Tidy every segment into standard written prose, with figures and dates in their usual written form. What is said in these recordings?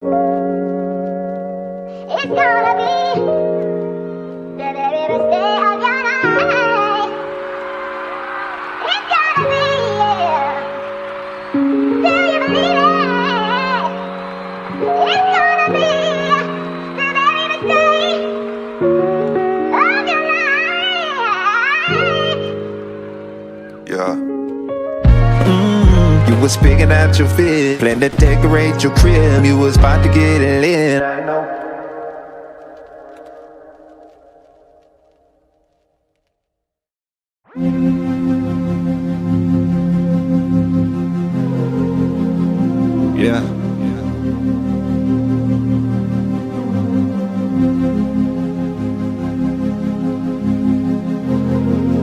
It's gonna be the very best day of your life. It's gonna be, yeah. Do you believe it? It's gonna be the very best day of your life. Yeah. You was picking out your fit, plan to decorate your crib. You was about to get it lit. I know. Yeah.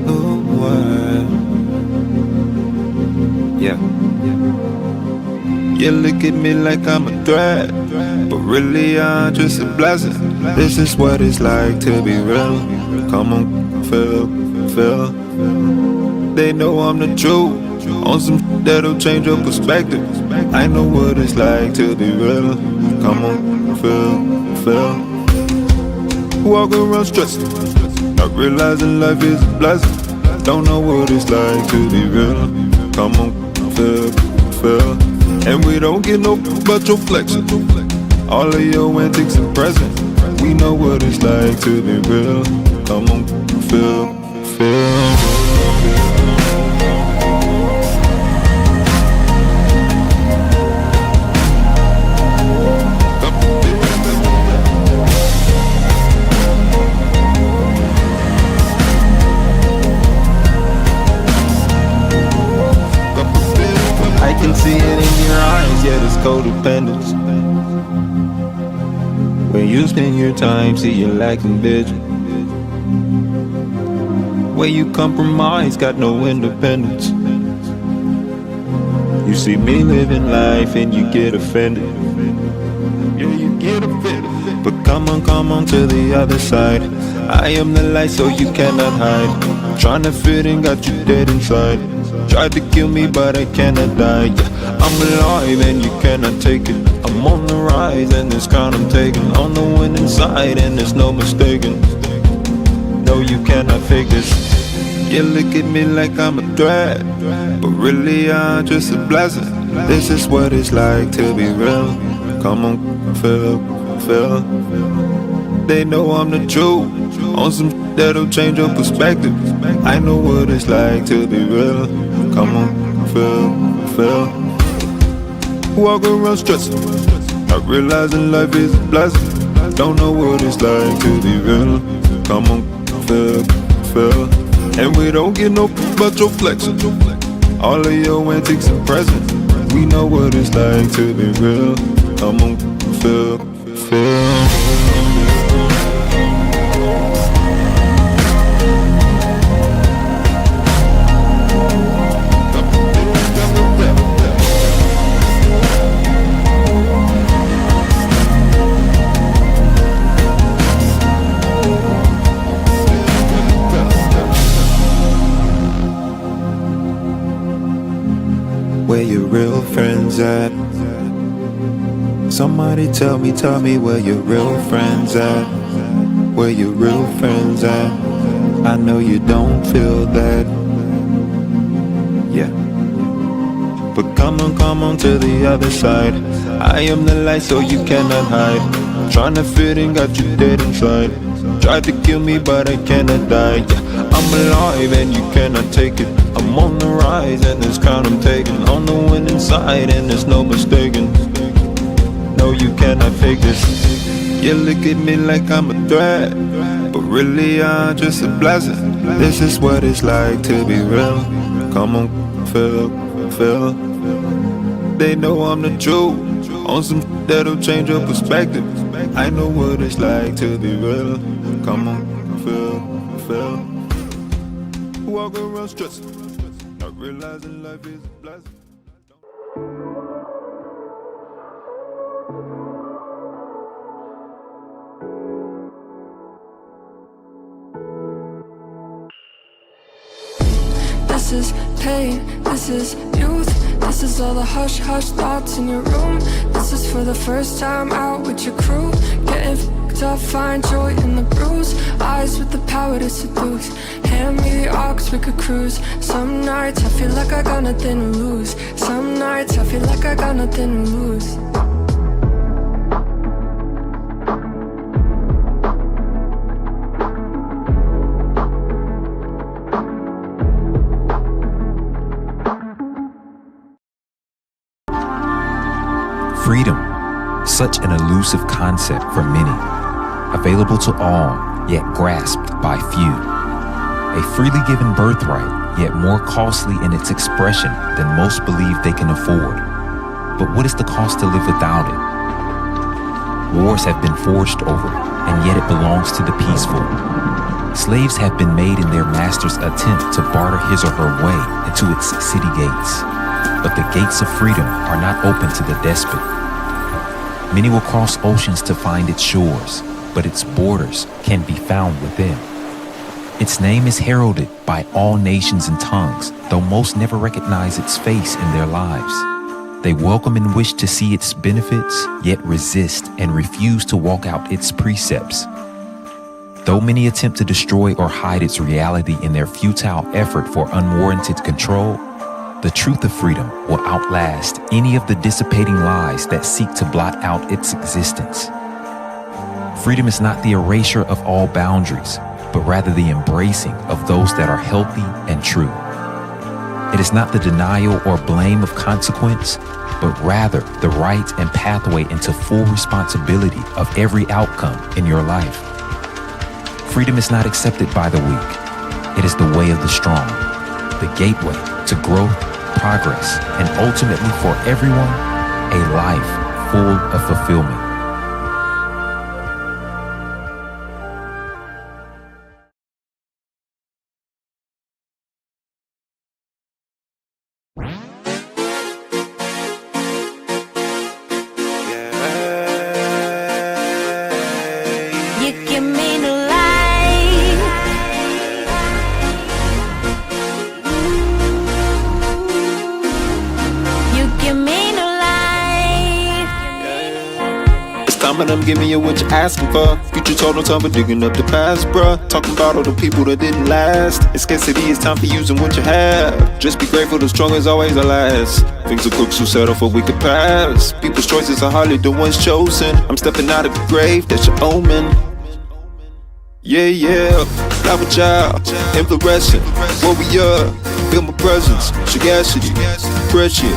Oh, what? Yeah. You look at me like I'm a threat, but really I'm just a blessing. This is what it's like to be real. Come on, feel. They know I'm the truth. On some that'll change your perspective. I know what it's like to be real. Come on, feel. Walk around stressed, not realizing life is a blessing. Don't know what it's like to be real. Come on, feel. And we don't get no but your flexing. All of your antics and presents. We know what it's like to be real. Come on, feel. I can see it in your eyes, yeah, it's codependence. When you spend your time, see you're lacking vision. Where you compromise, got no independence. You see me living life and you get offended. Yeah, you get offended. But come on to the other side. I am the light so you cannot hide. Tryna fit in, got you dead inside. Tried to kill me but I cannot die, yeah. I'm alive and you cannot take it. I'm on the rise and this crown I'm taking. On the winning side and there's no mistaking. No, you cannot fake this. You look at me like I'm a threat, but really I'm just a blessing. This is what it's like to be real. Come on, feel. They know I'm the truth. On some that'll change your perspective. I know what it's like to be real. Come on, feel. Walk around stressed, not realizing life is a blessing. Don't know what it's like to be real. Come on, feel. And we don't get no but your flexing. All of your antics and presents. We know what it's like to be real. Come on, feel. Where your real friends at? Somebody tell me where your real friends at? Where your real friends at? I know you don't feel that. Yeah. But come on to the other side. I am the light so you cannot hide. Tryna fit in, got you dead inside. Tried to kill me but I cannot die, yeah. I'm alive and you cannot take it. I'm on the rise and this crown I'm taking. On the winning side and there's no mistaking. No, you cannot fake this. You look at me like I'm a threat, but really I'm just a blessing. This is what it's like to be real. Come on, feel. They know I'm the truth. On some that'll change your perspective. I know what it's like to be real. Come on, feel. Walk around stressed, not realizing life is a blessing. This is pain, this is youth, This is all the hush hush thoughts in your room. This is for the first time out with your crew. Getting f***ed up, find joy in the bruise. Eyes with the power to seduce. Hand me the aux, we could cruise. Some nights I feel like I got nothing to lose. Some nights I feel like I got nothing to lose. Freedom, such an elusive concept for many, available to all, yet grasped by few. A freely given birthright, yet more costly in its expression than most believe they can afford. But what is the cost to live without it? Wars have been forged over it, and yet it belongs to the peaceful. Slaves have been made in their master's attempt to barter his or her way into its city gates. But the gates of freedom are not open to the despot. Many will cross oceans to find its shores, but its borders can be found within. Its name is heralded by all nations and tongues, though most never recognize its face in their lives. They welcome and wish to see its benefits, yet resist and refuse to walk out its precepts. Though many attempt to destroy or hide its reality in their futile effort for unwarranted control, the truth of freedom will outlast any of the dissipating lies that seek to blot out its existence. Freedom is not the erasure of all boundaries, but rather the embracing of those that are healthy and true. It is not the denial or blame of consequence, but rather the right and pathway into full responsibility of every outcome in your life. Freedom is not accepted by the weak. It is the way of the strong, the gateway to growth, progress, and ultimately for everyone, a life full of fulfillment. And I'm giving you what you're asking for. Future told no time for digging up the past, bruh. Talking about all the people that didn't last. In scarcity, it's time for using what you have. Just be grateful, the strong is always the last. Things are crooks who settle for we could pass. People's choices are hardly the ones chosen. I'm stepping out of the grave, that's your omen. Yeah, yeah, flower child, inflorescent, warrior, feel my presence, sagacity, pressure,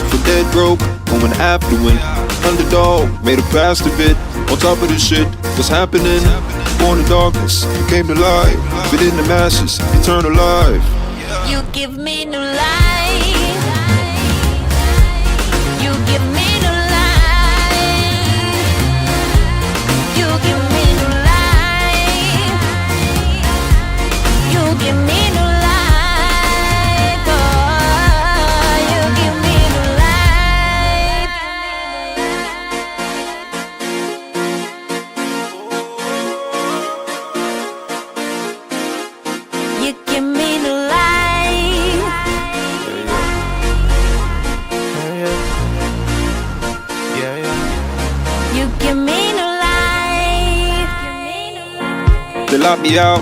from dead broke, going affluent, underdog, made a past of it, on top of this shit, what's happening, born in darkness, came to life, fit in the masses, eternal life. You give me new life, you give me new life, you give me new life. You give me new life, oh, you give me new life. You give me new life. You give me new life. They locked me out,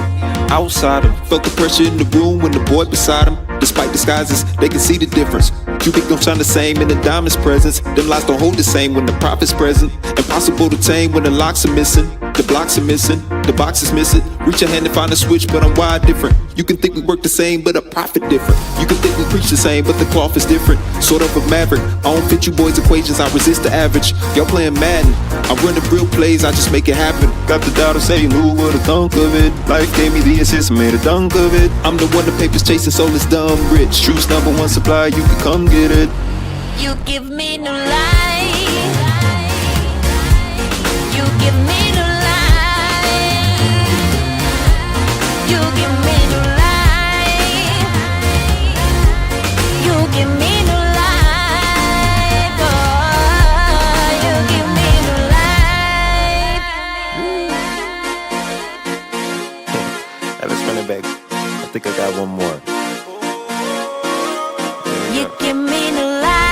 outsider. Felt the pressure in the room when the boy beside him. Despite disguises, they can see the difference. Cubic don't shine the same in the diamond's presence. Them lies don't hold the same when the prophet's present. Impossible to tame when the locks are missing. The blocks are missing, the box is missing. Reach your hand and find a switch, but I'm wired different. You can think we work the same, but a profit different. You can think we preach the same, but the cloth is different. Sort of a maverick, I don't fit you boys' equations, I resist the average. Y'all playing Madden, I'm running real plays, I just make it happen. Got the doubt of saying who would've thunk of it. Life gave me the assist, made a dunk of it. I'm the one the papers chasing, soul is dumb rich. Truth's #1 supply, you can come get it. You give me new life. You give me new life. You give me new life. You give me new life. Oh, you give me new life. Hey, let's run it back. I think I got one more. You give me new life.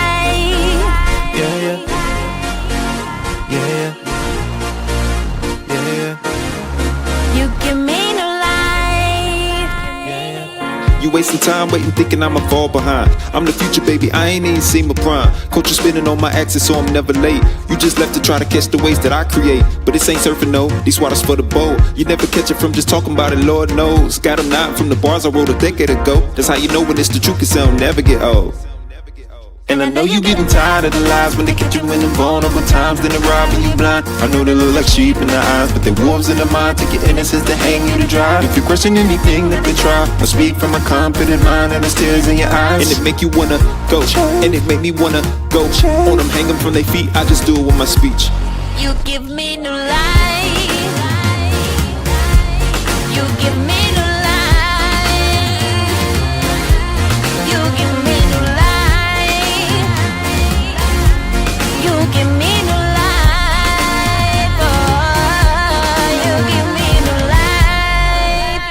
You wasting time waiting, thinking I'ma fall behind. I'm the future, baby, I ain't even seen my prime. Culture spinning on my axis, so I'm never late. You just left to try to catch the waves that I create. But this ain't surfing, no, these waters for the boat. You never catch it from just talking about it, Lord knows. Got them nodding from the bars I wrote a decade ago. That's how you know when it's the truth, 'cause they'll never get old. And I know you getting tired of the lies when they catch you in the vulnerable times, then they robbing you blind. I know they look like sheep in the eyes, but they're wolves in the mind. Take your innocence to hang you to dry. If you question anything that they try, I speak from a confident mind and there's tears in your eyes. And it make you wanna go, and it make me wanna go on them, hang them from their feet. I just do it with my speech. You give me new life. You give me new life. You give me new life. You give me new life. Oh, you give me new life.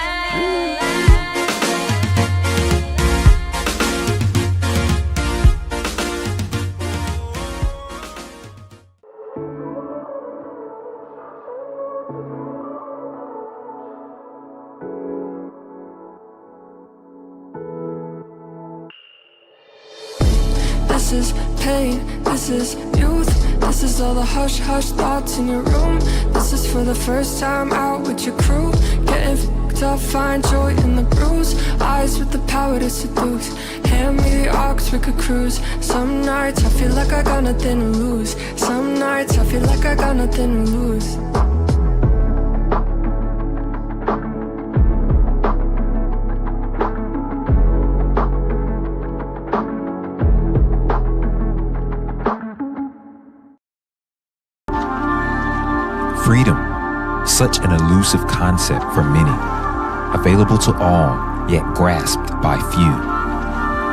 This is pain, this is youth. This is all the hush hush thoughts in your room. This is for the first time out with your crew. Getting f***ed up, find joy in the bruise. Eyes with the power to seduce. Hand me the aux, we could cruise. Some nights I feel like I got nothing to lose. Some nights I feel like I got nothing to lose. Freedom, such an elusive concept for many, available to all, yet grasped by few.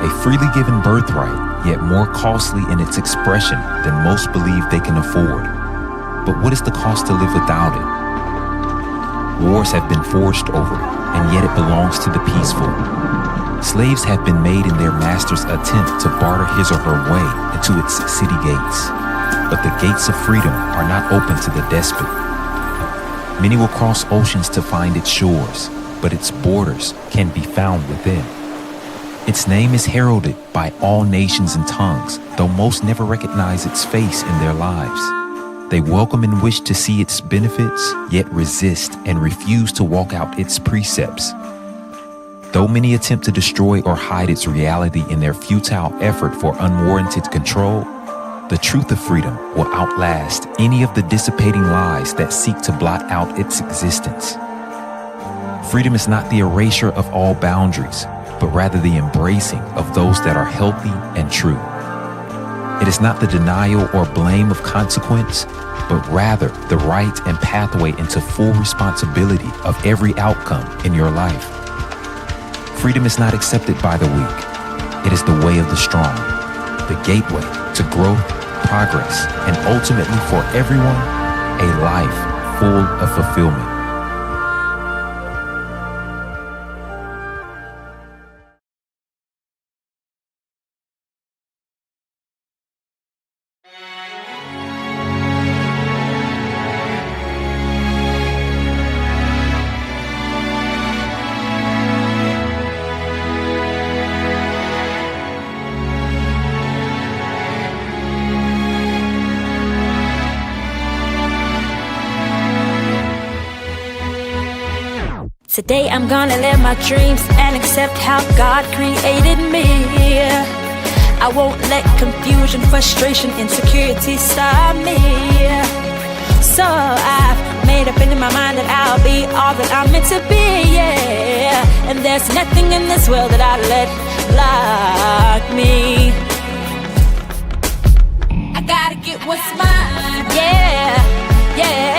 A freely given birthright, yet more costly in its expression than most believe they can afford. But what is the cost to live without it? Wars have been forged over it, and yet it belongs to the peaceful. Slaves have been made in their master's attempt to barter his or her way into its city gates. But the gates of freedom are not open to the despot. Many will cross oceans to find its shores, but its borders can be found within. Its name is heralded by all nations and tongues, though most never recognize its face in their lives. They welcome and wish to see its benefits, yet resist and refuse to walk out its precepts. Though many attempt to destroy or hide its reality in their futile effort for unwarranted control, the truth of freedom will outlast any of the dissipating lies that seek to blot out its existence. Freedom is not the erasure of all boundaries, but rather the embracing of those that are healthy and true. It is not the denial or blame of consequence, but rather the right and pathway into full responsibility of every outcome in your life. Freedom is not accepted by the weak. It is the way of the strong, the gateway to growth, progress, and ultimately for everyone, a life full of fulfillment. Today I'm gonna live my dreams and accept how God created me. I won't let confusion, frustration, insecurity stop me. So I've made up in my mind that I'll be all that I'm meant to be, yeah. And there's nothing in this world that I'd let block me. I gotta get what's mine, yeah, yeah.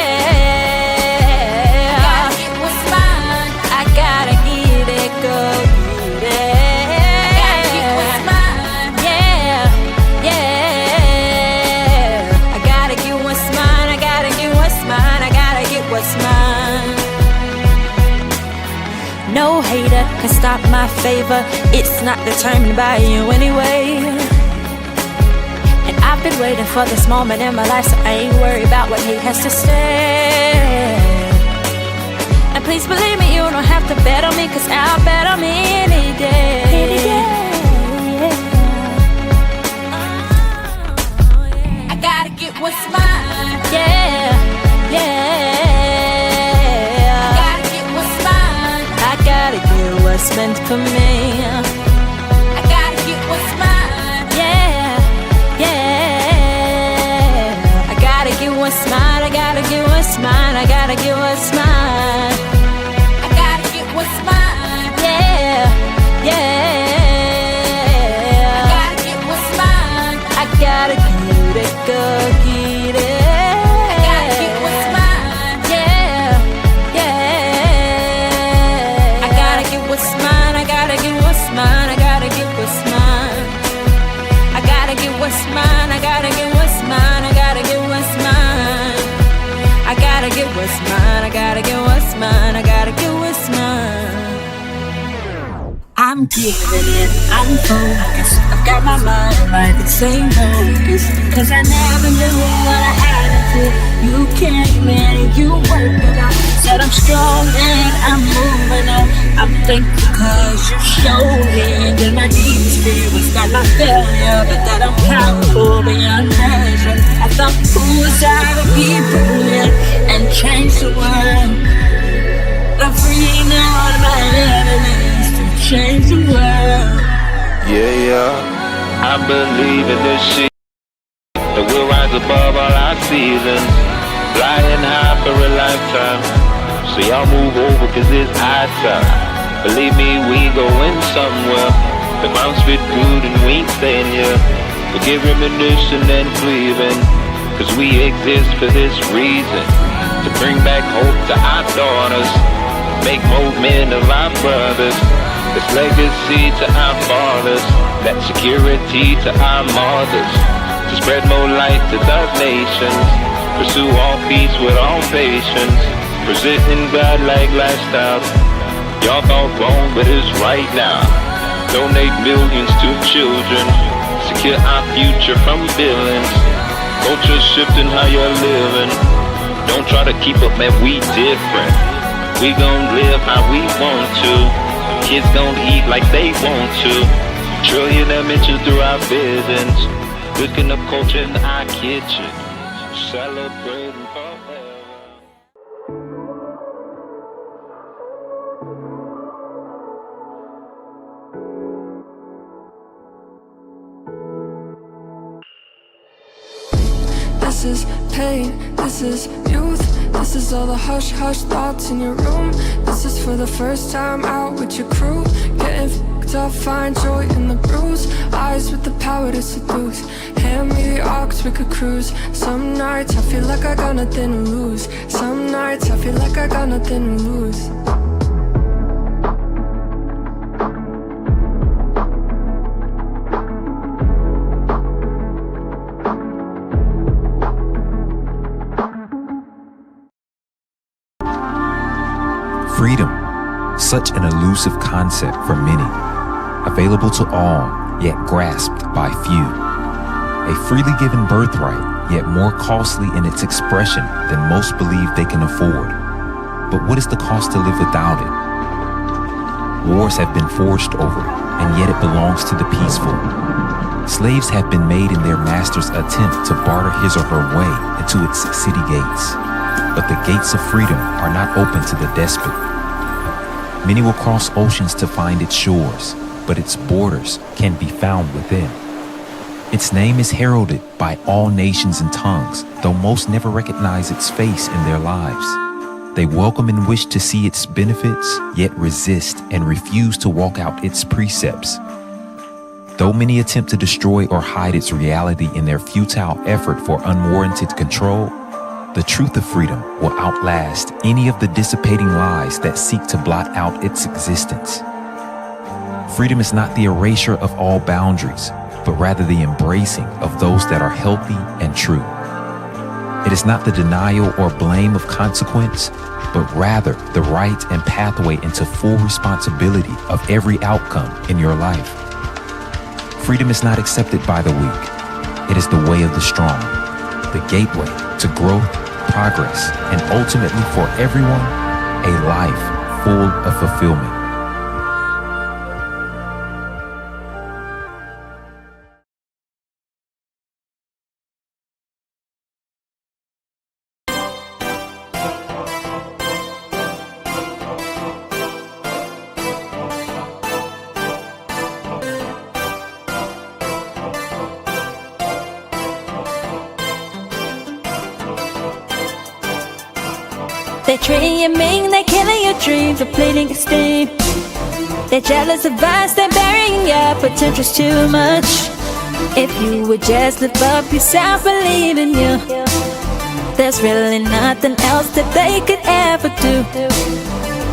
No hater can stop my favor. It's not determined by you anyway. And I've been waiting for this moment in my life, so I ain't worried about what he has to say. And please believe me, you don't have to bet on me, 'cause I'll bet on me any day. what's meant for me. I gotta get what's mine. Yeah, yeah. I gotta get what's mine. I gotta get what's mine. I gotta get what's mine. I gotta get what's mine. Yeah, yeah. I gotta get what's mine. I gotta get it, go get it. What's mine, I gotta get what's mine, I gotta get what's mine. I gotta get what's mine, I gotta get what's mine, I gotta get what's mine. I gotta get what's mine, I gotta get what's mine, I gotta get what's mine. I'm giving it, I'm focused. I've got my mind right, it's ain't focus. Cause I never knew what I had until you came in, you worked it out. Said I'm strong and I'm moving on. I'm thankful cause you showed me that my deepest fear was not my failure, but that I'm powerful beyond measure. I thought, who was I to be brilliant and change the world? I'm freeing all my enemies to change the world. Yeah, I believe in this shit, that we'll rise above all our seasons, flying high for a lifetime. So y'all move over cause it's high time. Believe me, we going somewhere. The ground spit good and we ain't staying here. Forget reminiscing and grieving, cause we exist for this reason, to bring back hope to our daughters, make more men of our brothers. This legacy to our fathers, that security to our mothers, to spread more light to the nations, pursue all peace with all patience, presenting God-like lifestyles. Y'all thought wrong, but it's right now. Donate millions to children, secure our future from villains. Culture shifting how you're living. Don't try to keep up, man, we different. We gon' live how we want to. Kids gon' eat like they want to. Trillion dimensions through our visions. Cooking up culture in our kitchen. Celebrating forever. This is pain, this is youth. This is all the hush hush thoughts in your room. This is for the first time out with your crew. Getting f***ed up, find joy in the bruise. Eyes with the power to seduce. Hand me the aux, we could cruise. Some nights I feel like I got nothing to lose. Some nights I feel like I got nothing to lose. Freedom, such an elusive concept for many, available to all, yet grasped by few. A freely given birthright, yet more costly in its expression than most believe they can afford. But what is the cost to live without it? Wars have been forged over it, and yet it belongs to the peaceful. Slaves have been made in their master's attempt to barter his or her way into its city gates. But the gates of freedom are not open to the despot. Many will cross oceans to find its shores, but its borders can be found within. Its name is heralded by all nations and tongues, though most never recognize its face in their lives. They welcome and wish to see its benefits, yet resist and refuse to walk out its precepts. Though many attempt to destroy or hide its reality in their futile effort for unwarranted control, the truth of freedom will outlast any of the dissipating lies that seek to blot out its existence. Freedom is not the erasure of all boundaries, but rather the embracing of those that are healthy and true. It is not the denial or blame of consequence, but rather the right and pathway into full responsibility of every outcome in your life. Freedom is not accepted by the weak. It is the way of the strong, the gateway to growth, progress, and ultimately for everyone, a life full of fulfillment. They're treating you mean, they're killing your dreams, they're pleading esteem. They're jealous of us, they're burying your potential's too much. If you would just lift up yourself, believe in you, there's really nothing else that they could ever do.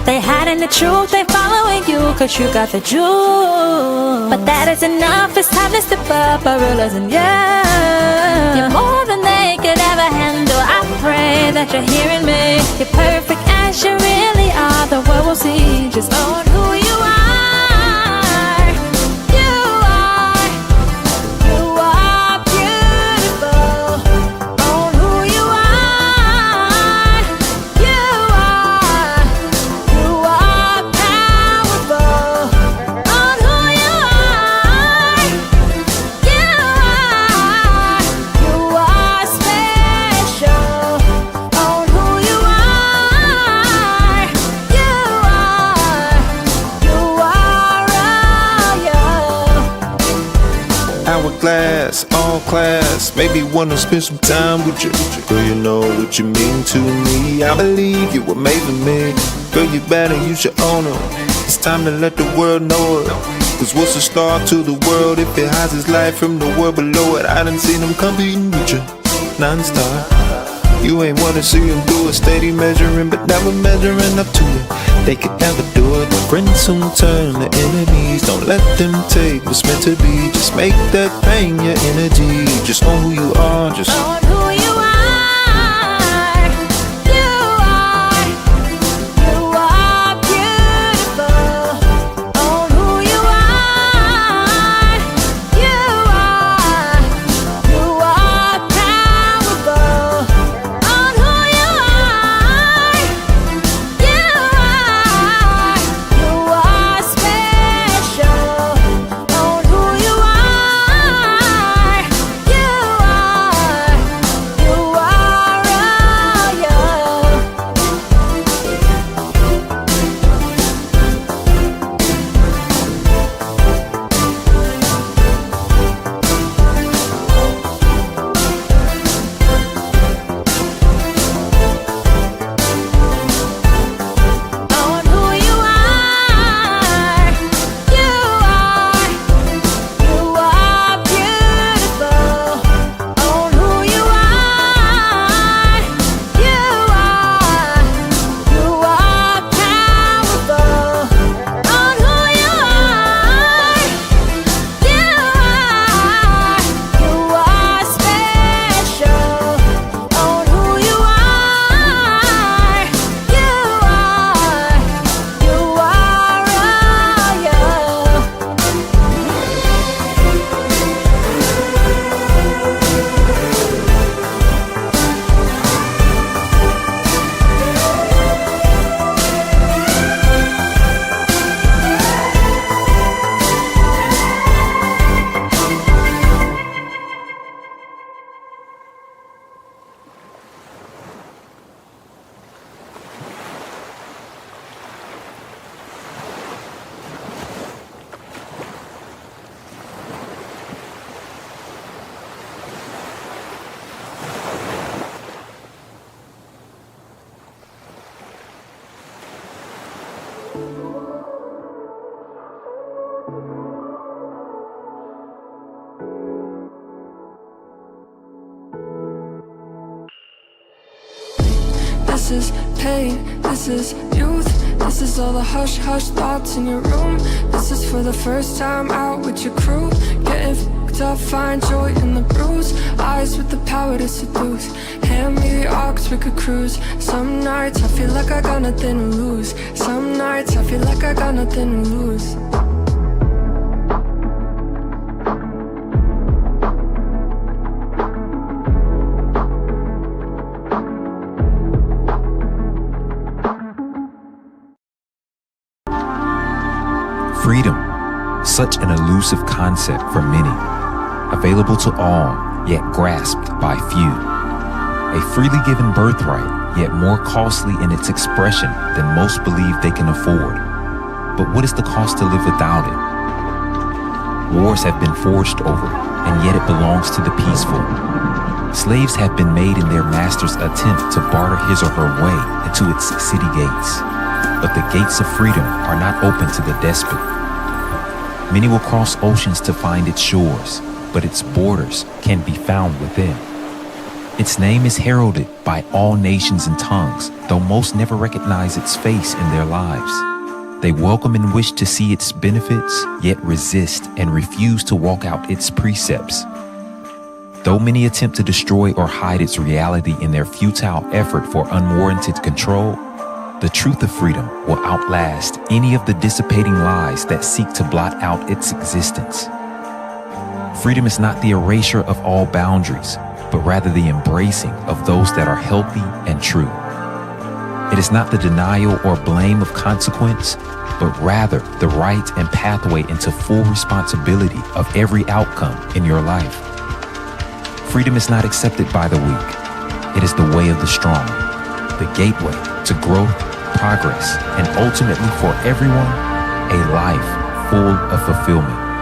They hiding the truth, they following you, cause you got the jewel. But that is enough, it's time to step up by realizing you're more than they could ever handle. I pray that you're hearing me. You're perfect as you really are. The world will see just own who you are. Hourglass, all class, maybe wanna spend some time with you. Girl, you know what you mean to me. I believe you were made for me. Girl, you better use your honor. It's time to let the world know it. Cause what's a star to the world if it hides his life from the world below it? I done seen them competing with you, non-stop. You ain't wanna see them do it, steady measuring, but never measuring up to it. They could never do it. Friends soon turn to enemies. Don't let them take what's meant to be. Just make that pain your energy. Just own who you are. Just own who you are. This is pain, this is youth. This is all the hush-hush thoughts in your room. This is for the first time out with your crew. Getting f***ed up, find joy in the bruise. Eyes with the power to seduce. Hand me the aux, we could cruise. Some nights I feel like I got nothing to lose. Some nights I feel like I got nothing to lose. Freedom, such an elusive concept for many, available to all, yet grasped by few. A freely given birthright, yet more costly in its expression than most believe they can afford. But what is the cost to live without it? Wars have been forged over it, and yet it belongs to the peaceful. Slaves have been made in their master's attempt to barter his or her way into its city gates. But the gates of freedom are not open to the despot. Many will cross oceans to find its shores, but its borders can be found within. Its name is heralded by all nations and tongues, though most never recognize its face in their lives. They welcome and wish to see its benefits, yet resist and refuse to walk out its precepts. Though many attempt to destroy or hide its reality in their futile effort for unwarranted control, the truth of freedom will outlast any of the dissipating lies that seek to blot out its existence. Freedom is not the erasure of all boundaries, but rather the embracing of those that are healthy and true. It is not the denial or blame of consequence, but rather the right and pathway into full responsibility of every outcome in your life. Freedom is not accepted by the weak. It is the way of the strong, the gateway to growth, progress, and ultimately for everyone, a life full of fulfillment.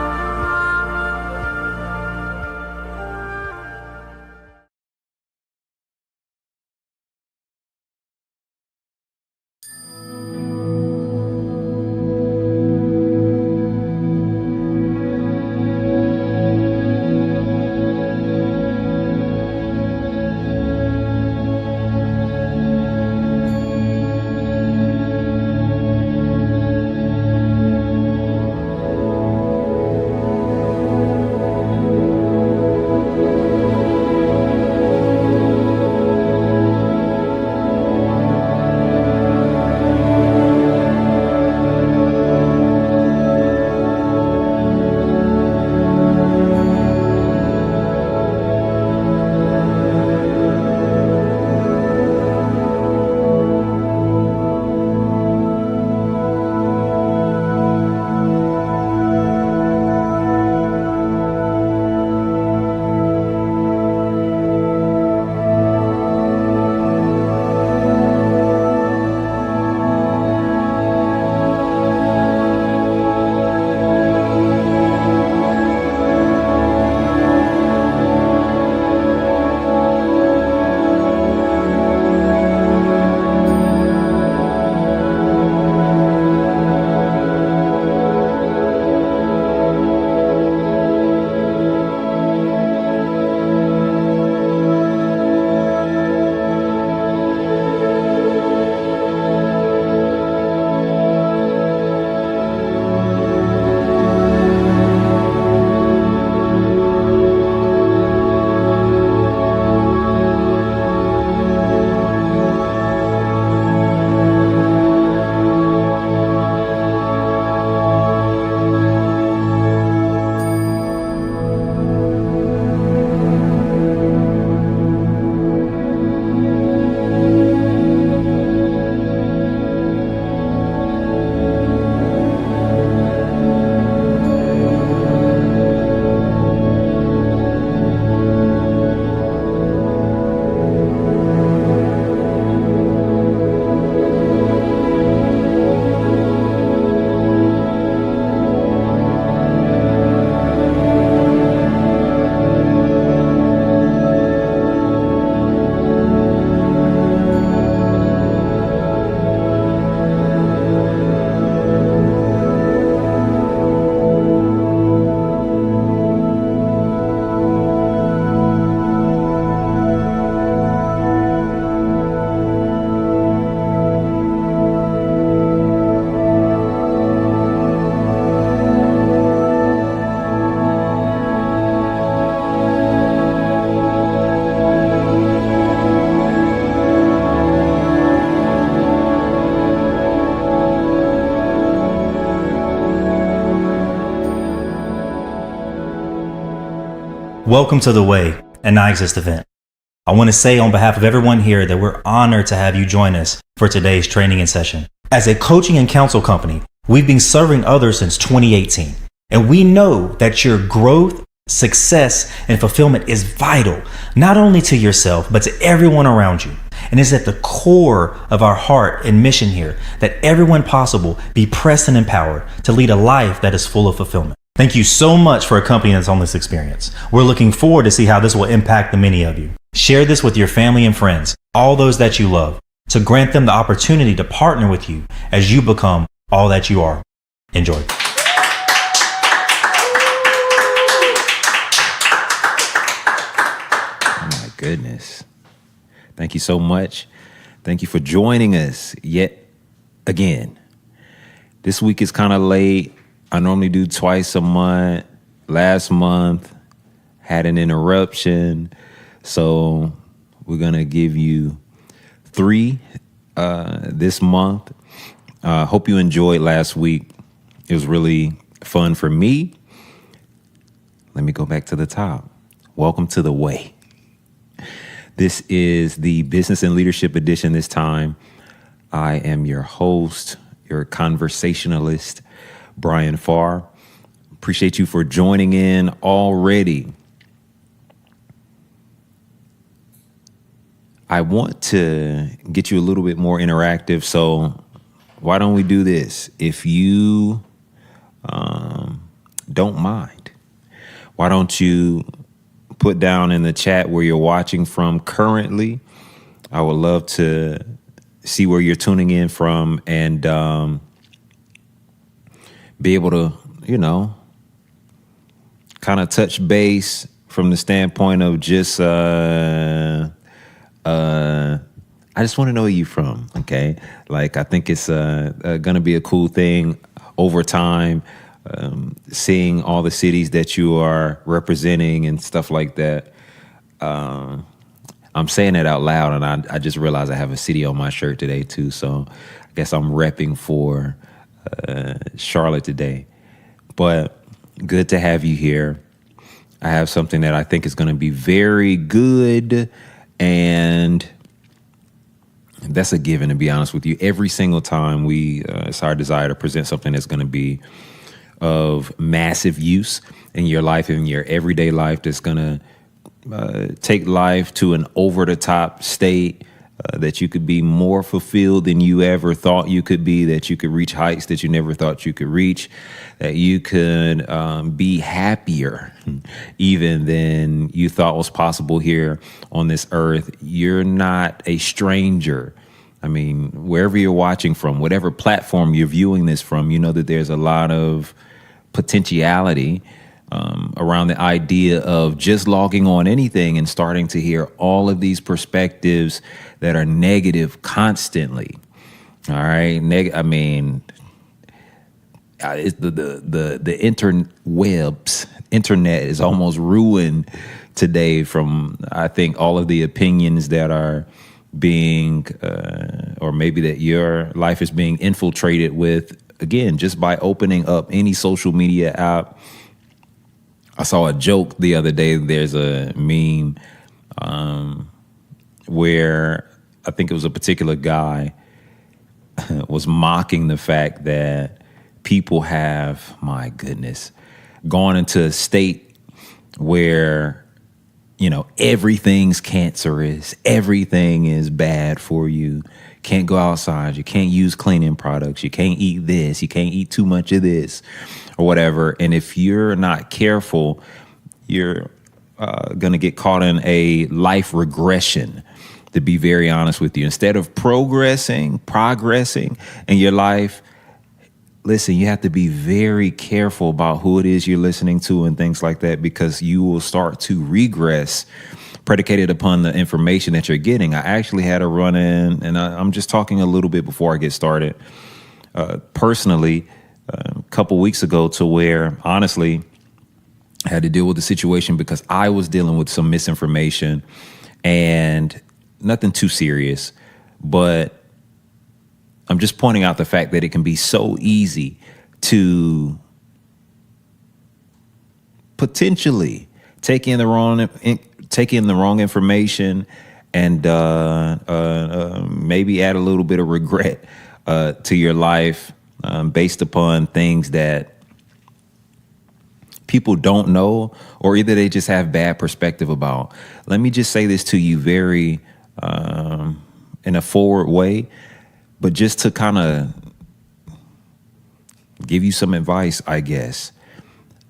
Welcome to The Way, an Iexist event. I want to say on behalf of everyone here that we're honored to have you join us for today's training and session. As a coaching and counsel company, we've been serving others since 2018, and we know that your growth, success, and fulfillment is vital, not only to yourself, but to everyone around you. And it's at the core of our heart and mission here that everyone possible be pressed and empowered to lead a life that is full of fulfillment. Thank you so much for accompanying us on this experience. We're looking forward to see how this will impact the many of you. Share this with your family and friends, all those that you love, to grant them the opportunity to partner with you as you become all that you are. Enjoy. Oh my goodness. Thank you so much. Thank you for joining us yet again. This week is kind of late. I normally do twice a month. Last month had an interruption. So we're going to give you 3 this month. Hope you enjoyed last week. It was really fun for me. Let me go back to the top. Welcome to The Way. This is the Business and Leadership Edition this time. I am your host, your conversationalist, Bryan Pharr. Appreciate you for joining in already. I want to get you a little bit more interactive, so why don't we do this? If you don't mind, why don't you put down in the chat where you're watching from currently? I would love to see where you're tuning in from and be able to, kind of touch base from the standpoint of just I just want to know where you from, okay? Like, I think it's going to be a cool thing over time, seeing all the cities that you are representing and stuff like that. I'm saying it out loud, and I just realized I have a city on my shirt today, too, so I guess I'm repping for Charlotte today. But good to have you here. I have something that I think is going to be very good, and that's a given, to be honest with you. Every single time it's our desire to present something that's going to be of massive use in your life, in your everyday life, that's going to take life to an over-the-top state, that you could be more fulfilled than you ever thought you could be, that you could reach heights that you never thought you could reach, that you could be happier even than you thought was possible here on this earth. You're not a stranger. I mean, wherever you're watching from, whatever platform you're viewing this from, you know that there's a lot of potentiality around the idea of just logging on anything and starting to hear all of these perspectives that are negative constantly. All right. I mean, it's the internet is almost ruined today from, I think, all of the opinions that are being, or maybe that your life is being infiltrated with, again, just by opening up any social media app. I saw a joke the other day. There's a meme where I think it was a particular guy was mocking the fact that people have, my goodness, gone into a state where, everything's cancerous, everything is bad for you. Can't go outside, you can't use cleaning products, you can't eat this, you can't eat too much of this, or whatever. And if you're not careful, you're going to get caught in a life regression, to be very honest with you. Instead of progressing in your life, listen, you have to be very careful about who it is you're listening to and things like that, because you will start to regress predicated upon the information that you're getting. I actually had a run-in, and I'm just talking a little bit before I get started, personally, a couple weeks ago, to where, honestly, I had to deal with the situation because I was dealing with some misinformation, and nothing too serious, but I'm just pointing out the fact that it can be so easy to potentially take in the wrong information and maybe add a little bit of regret to your life based upon things that people don't know, or either they just have bad perspective about. Let me just say this to you very in a forward way, but just to kind of give you some advice, I guess.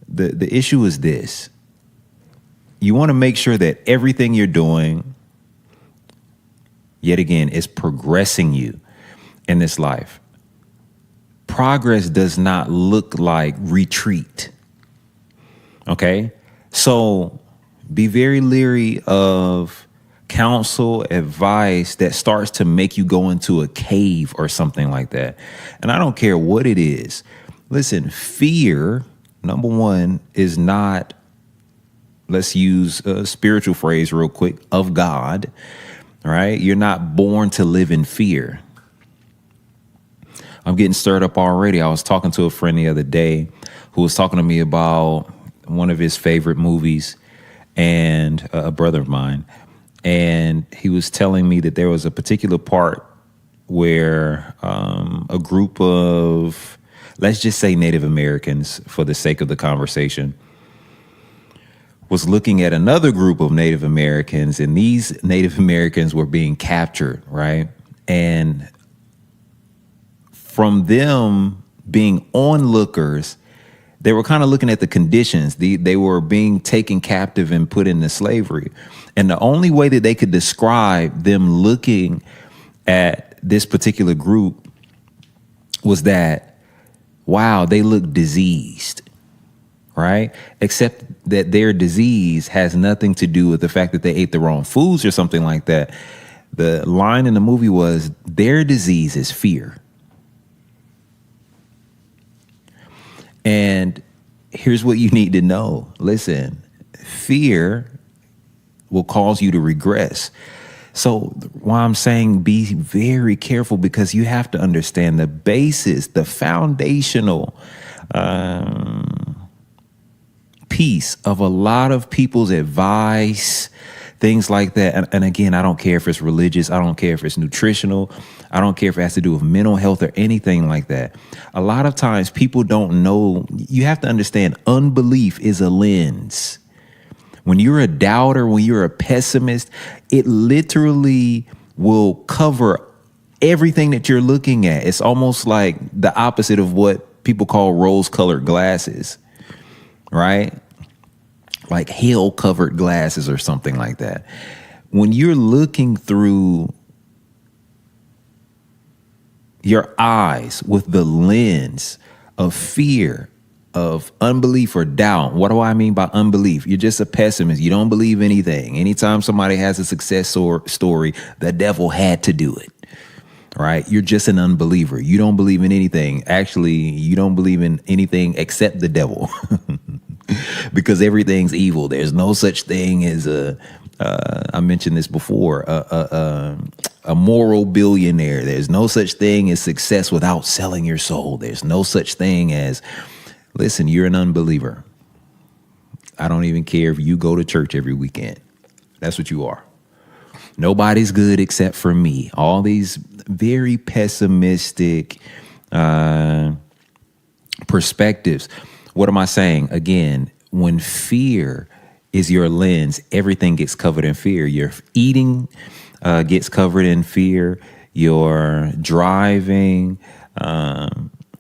The issue is this. You want to make sure that everything you're doing, yet again, is progressing you in this life. Progress does not look like retreat. Okay? So be very leery of counsel, advice that starts to make you go into a cave or something like that. And I don't care what it is. Listen, fear, number one, is not, let's use a spiritual phrase real quick, of God, right? You're not born to live in fear. I'm getting stirred up already. I was talking to a friend the other day who was talking to me about one of his favorite movies, and a brother of mine. And he was telling me that there was a particular part where a group of, let's just say Native Americans, for the sake of the conversation, was looking at another group of Native Americans, and these Native Americans were being captured, right? And from them being onlookers, they were kind of looking at the conditions. They were being taken captive and put into slavery. And the only way that they could describe them looking at this particular group was that, wow, they look diseased, right? Except that their disease has nothing to do with the fact that they ate the wrong foods or something like that. The line in the movie was, their disease is fear. And here's what you need to know. Listen, fear will cause you to regress. So why I'm saying be very careful, because you have to understand the basis, the foundational piece of a lot of people's advice, things like that. And again, I don't care if it's religious. I don't care if it's nutritional. I don't care if it has to do with mental health or anything like that. A lot of times people don't know. You have to understand, unbelief is a lens. When you're a doubter, when you're a pessimist, it literally will cover everything that you're looking at. It's almost like the opposite of what people call rose-colored glasses, right? Like hail-covered glasses or something like that. When you're looking through your eyes with the lens of fear, of unbelief or doubt. What do I mean by unbelief? You're just a pessimist. You don't believe anything. Anytime somebody has a success story, the devil had to do it, right? You're just an unbeliever. You don't believe in anything. Actually, you don't believe in anything except the devil because everything's evil. There's no such thing as I mentioned this before, a moral billionaire. There's no such thing as success without selling your soul. There's no such thing as, listen, you're an unbeliever. I don't even care if you go to church every weekend. That's what you are. Nobody's good except for me. All these very pessimistic perspectives. What am I saying? Again, when fear is your lens, everything gets covered in fear. Your eating gets covered in fear. Your driving,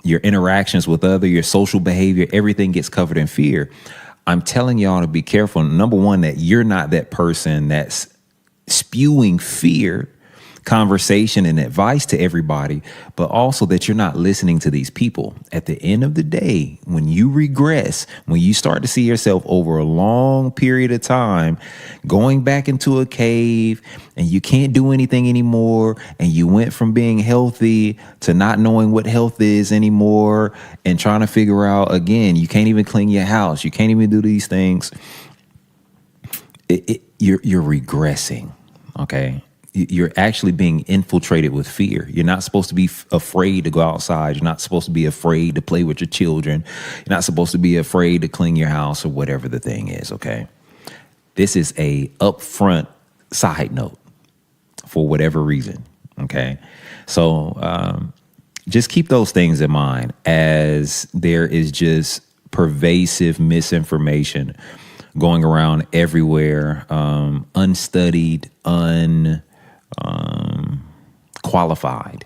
your interactions with others, your social behavior, everything gets covered in fear. I'm telling y'all to be careful. Number one, that you're not that person that's spewing fear, conversation, and advice to everybody, but also that you're not listening to these people. At the end of the day, when you regress, when you start to see yourself over a long period of time going back into a cave and you can't do anything anymore, and you went from being healthy to not knowing what health is anymore and trying to figure out, again, you can't even clean your house, you can't even do these things, you're regressing, okay? You're actually being infiltrated with fear. You're not supposed to be afraid to go outside. You're not supposed to be afraid to play with your children. You're not supposed to be afraid to clean your house or whatever the thing is, okay? This is a upfront side note for whatever reason, okay? So just keep those things in mind, as there is just pervasive misinformation going around everywhere, unstudied, qualified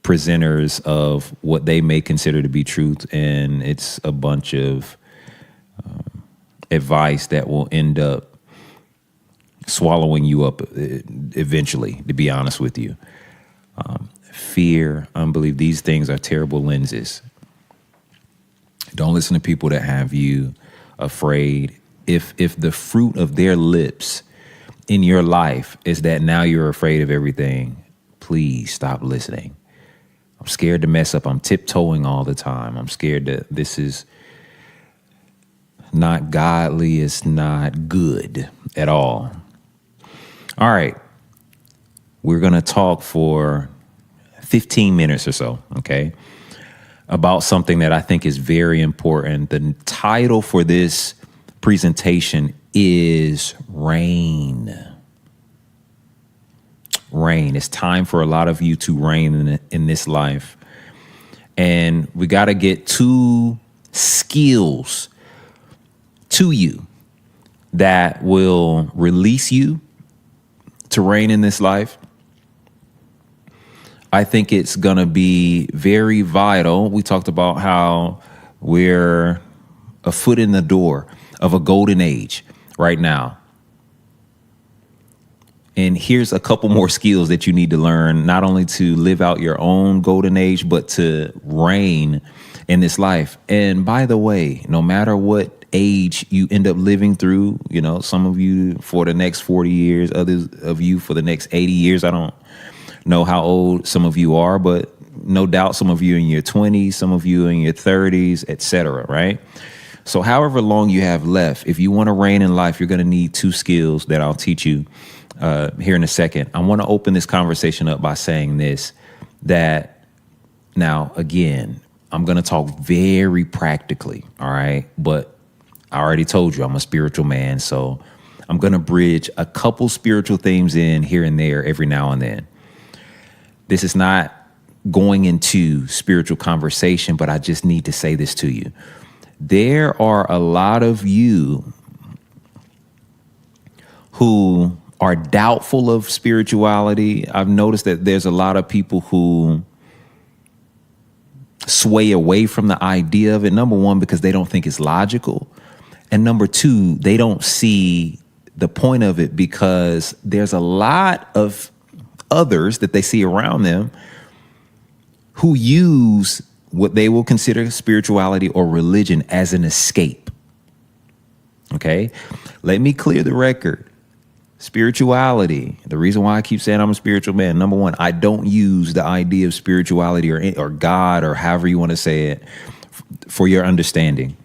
presenters of what they may consider to be truth, and it's a bunch of advice that will end up swallowing you up eventually, to be honest with you. Fear, unbelief, these things are terrible lenses. Don't listen to people that have you afraid. If the fruit of their lips in your life is that now you're afraid of everything, please stop listening. I'm scared to mess up. I'm tiptoeing all the time. I'm scared that this is not godly. It's not good at all. All right. We're going to talk for 15 minutes or so, okay, about something that I think is very important. The title for this presentation is Reign. Reign. It's time for a lot of you to reign in this life. And we got to get 2 skills to you that will release you to reign in this life. I think it's going to be very vital. We talked about how we're a foot in the door of a golden age right now. And here's a couple more skills that you need to learn, not only to live out your own golden age, but to reign in this life. And by the way, no matter what age you end up living through, you know, some of you for the next 40 years, others of you for the next 80 years. I don't know how old some of you are, but no doubt some of you in your 20s, some of you in your 30s, etc., right? So however long you have left, if you want to reign in life, you're going to need 2 skills that I'll teach you here in a second. I want to open this conversation up by saying this, that now, again, I'm going to talk very practically, all right? But I already told you I'm a spiritual man, so I'm going to bridge a couple spiritual themes in here and there every now and then. This is not going into spiritual conversation, but I just need to say this to you. There are a lot of you who are doubtful of spirituality. I've noticed that there's a lot of people who sway away from the idea of it. Number one, because they don't think it's logical. And number two, they don't see the point of it because there's a lot of others that they see around them who use what they will consider spirituality or religion as an escape. Okay, let me clear the record. Spirituality, the reason why I keep saying I'm a spiritual man, number one, I don't use the idea of spirituality or God or however you want to say it for your understanding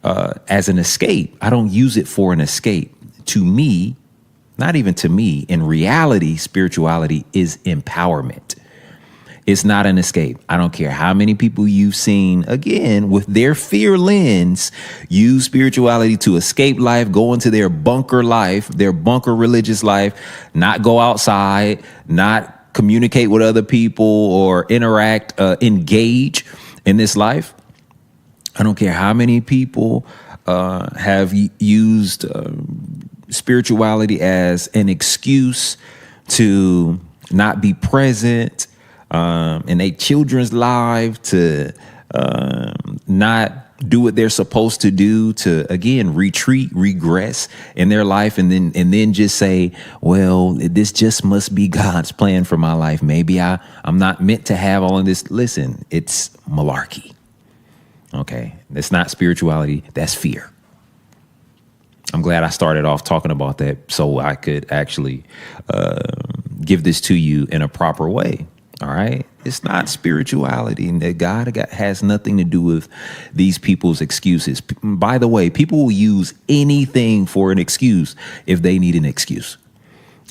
as an escape. I don't use it for an escape. To me, not even to me, in reality, spirituality is empowerment. It's not an escape. I don't care how many people you've seen, again, with their fear lens, use spirituality to escape life, go into their bunker life, their bunker religious life, not go outside, not communicate with other people or interact, engage in this life. I don't care how many people have used spirituality as an excuse to not be present in their children's life, to not do what they're supposed to do, to again retreat, regress in their life, and then just say, well, this just must be God's plan for my life. Maybe I'm not meant to have all of this. Listen, it's malarkey. Okay, that's not spirituality. That's fear. I'm glad I started off talking about that so I could actually give this to you in a proper way. All right. It's not spirituality, and that God has nothing to do with these people's excuses. By the way, people will use anything for an excuse if they need an excuse.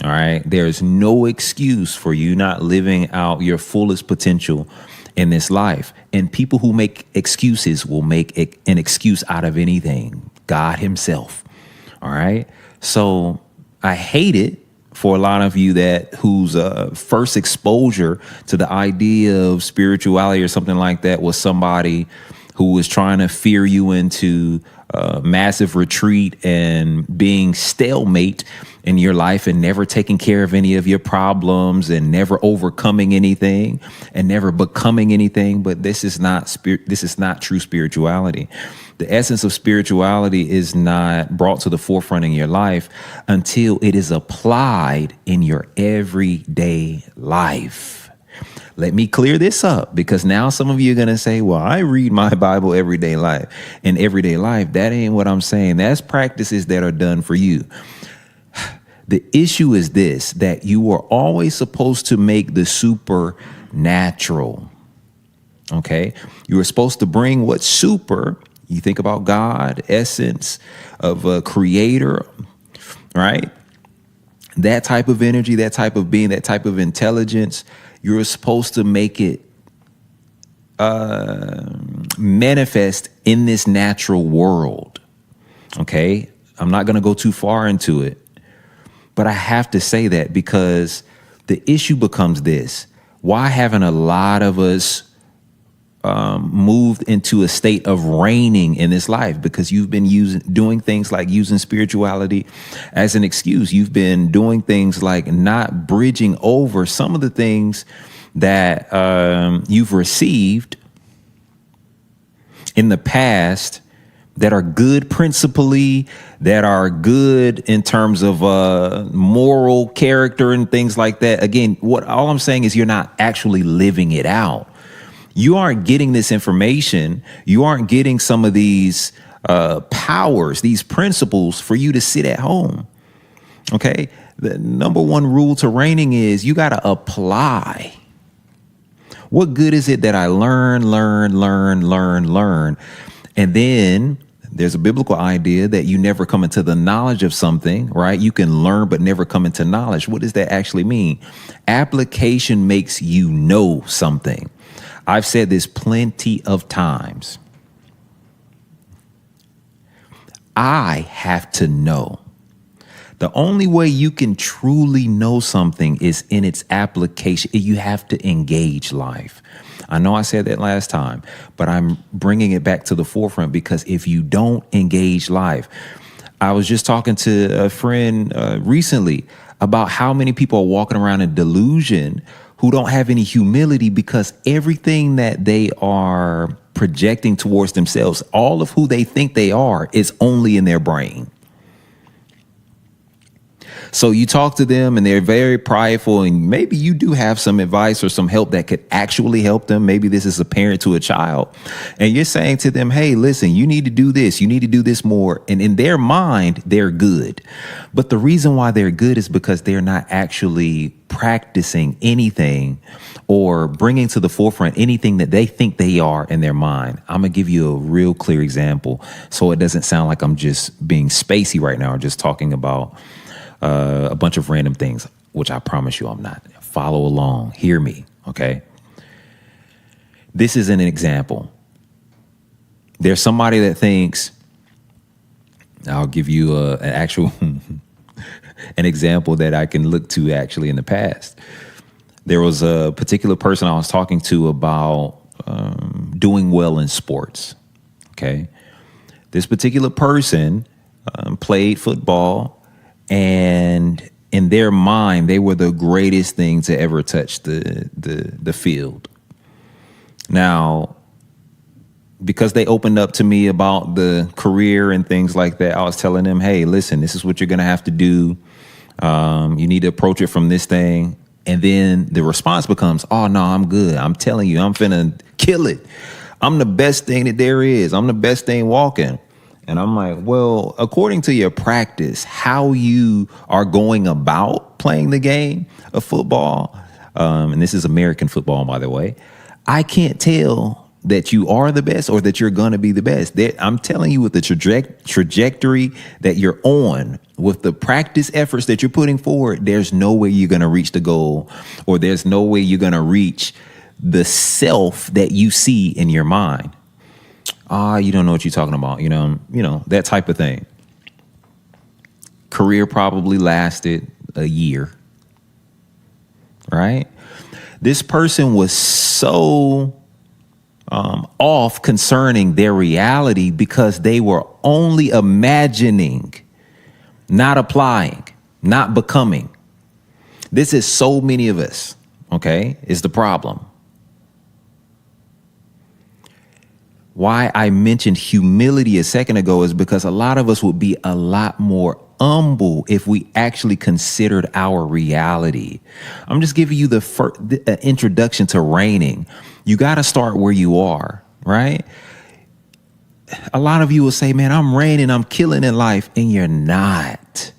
All right. There's no excuse for you not living out your fullest potential in this life. And people who make excuses will make an excuse out of anything. God himself. All right. So I hate it for a lot of you whose first exposure to the idea of spirituality or something like that was somebody who was trying to fear you into massive retreat and being stalemate in your life and never taking care of any of your problems and never overcoming anything and never becoming anything. But this is not true spirituality. The essence of spirituality is not brought to the forefront in your life until it is applied in your everyday life. Let me clear this up, because now some of you are going to say, well, I read my Bible everyday life. In everyday life, that ain't what I'm saying. That's practices that are done for you. The issue is this, that you are always supposed to make the supernatural. Okay? You are supposed to bring what's super. You think about God, essence of a creator, right? That type of energy, that type of being, that type of intelligence, you're supposed to make it manifest in this natural world. Okay? I'm not going to go too far into it, but I have to say that because the issue becomes this. Why haven't a lot of us moved into a state of reigning in this life? Because you've been doing things like using spirituality as an excuse. You've been doing things like not bridging over some of the things that you've received in the past that are good principally, that are good in terms of moral character and things like that. Again, all I'm saying is you're not actually living it out. You aren't getting this information. You aren't getting some of these powers, these principles for you to sit at home. Okay. The number one rule to reigning is you got to apply. What good is it that I learn? And then there's a biblical idea that you never come into the knowledge of something, right? You can learn, but never come into knowledge. What does that actually mean? Application makes you know something. I've said this plenty of times. I have to know. The only way you can truly know something is in its application. You have to engage life. I know I said that last time, but I'm bringing it back to the forefront because if you don't engage life, I was just talking to a friend recently about how many people are walking around in delusion who don't have any humility because everything that they are projecting towards themselves, all of who they think they are, is only in their brain. So you talk to them and they're very prideful, and maybe you do have some advice or some help that could actually help them. Maybe this is a parent to a child, and you're saying to them, hey, listen, you need to do this. You need to do this more. And in their mind, they're good. But the reason why they're good is because they're not actually practicing anything or bringing to the forefront anything that they think they are in their mind. I'm going to give you a real clear example so it doesn't sound like I'm just being spacey right now or just talking about a bunch of random things, which I promise you I'm not. Follow along. Hear me, okay? This is an example. There's somebody that thinks, I'll give you an actual an example that I can look to actually in the past. There was a particular person I was talking to about doing well in sports, okay? This particular person played football, and in their mind, they were the greatest thing to ever touch the field. Now, because they opened up to me about the career and things like that, I was telling them, hey, listen, this is what you're going to have to do. You need to approach it from this thing. And then the response becomes, oh, no, I'm good. I'm telling you, I'm finna kill it. I'm the best thing that there is. I'm the best thing walking. And I'm like, well, according to your practice, how you are going about playing the game of football, and this is American football, by the way, I can't tell that you are the best or that you're going to be the best. I'm telling you, with the trajectory that you're on, with the practice efforts that you're putting forward, there's no way you're going to reach the goal, or there's no way you're going to reach the self that you see in your mind. You don't know what you're talking about, you know, that type of thing. Career probably lasted a year, right? This person was so off concerning their reality because they were only imagining, not applying, not becoming. This is so many of us, okay, is the problem. Why I mentioned humility a second ago is because a lot of us would be a lot more humble if we actually considered our reality. I'm just giving you the introduction to reigning. You got to start where you are, right? A lot of you will say, man, I'm reigning, I'm killing in life, and you're not.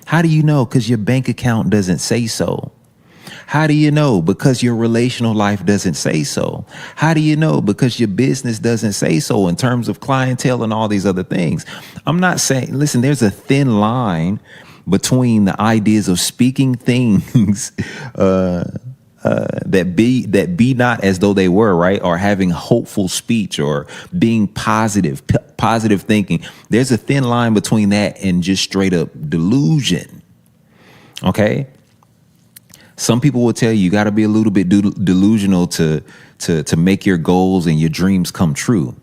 How do you know? Because your bank account doesn't say so. How do you know? Because your relational life doesn't say so. How do you know? Because your business doesn't say so in terms of clientele and all these other things. I'm not saying, listen, there's a thin line between the ideas of speaking things that be not as though they were, right? Or having hopeful speech or being positive thinking. There's a thin line between that and just straight up delusion. Okay? Some people will tell you got to be a little bit delusional to make your goals and your dreams come true.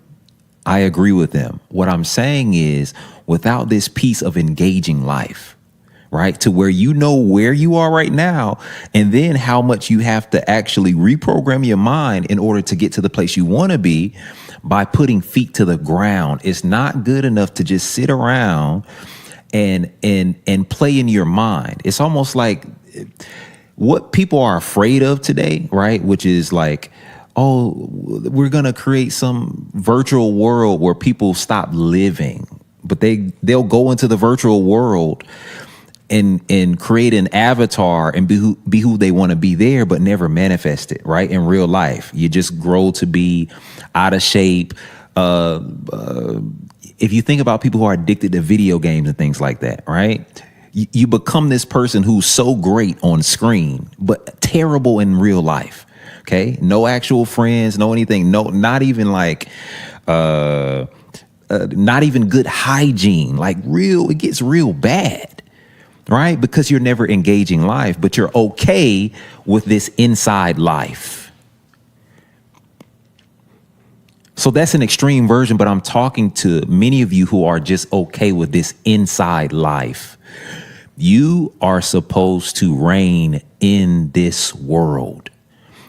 I agree with them. What I'm saying is, without this piece of engaging life, right, to where you know where you are right now, and then how much you have to actually reprogram your mind in order to get to the place you want to be by putting feet to the ground. It's not good enough to just sit around and play in your mind. It's almost like what people are afraid of today, right? Which is like, oh, we're going to create some virtual world where people stop living, but they'll go into the virtual world and create an avatar and be who they want to be there, but never manifest it, right? In real life, you just grow to be out of shape. If you think about people who are addicted to video games and things like that, right? You become this person who's so great on screen, but terrible in real life. Okay. No actual friends, no anything. No, not even like, not even good hygiene. Like it gets real bad, right? Because you're never engaging life, but you're okay with this inside life. So that's an extreme version, but I'm talking to many of you who are just okay with this inside life. You are supposed to reign in this world.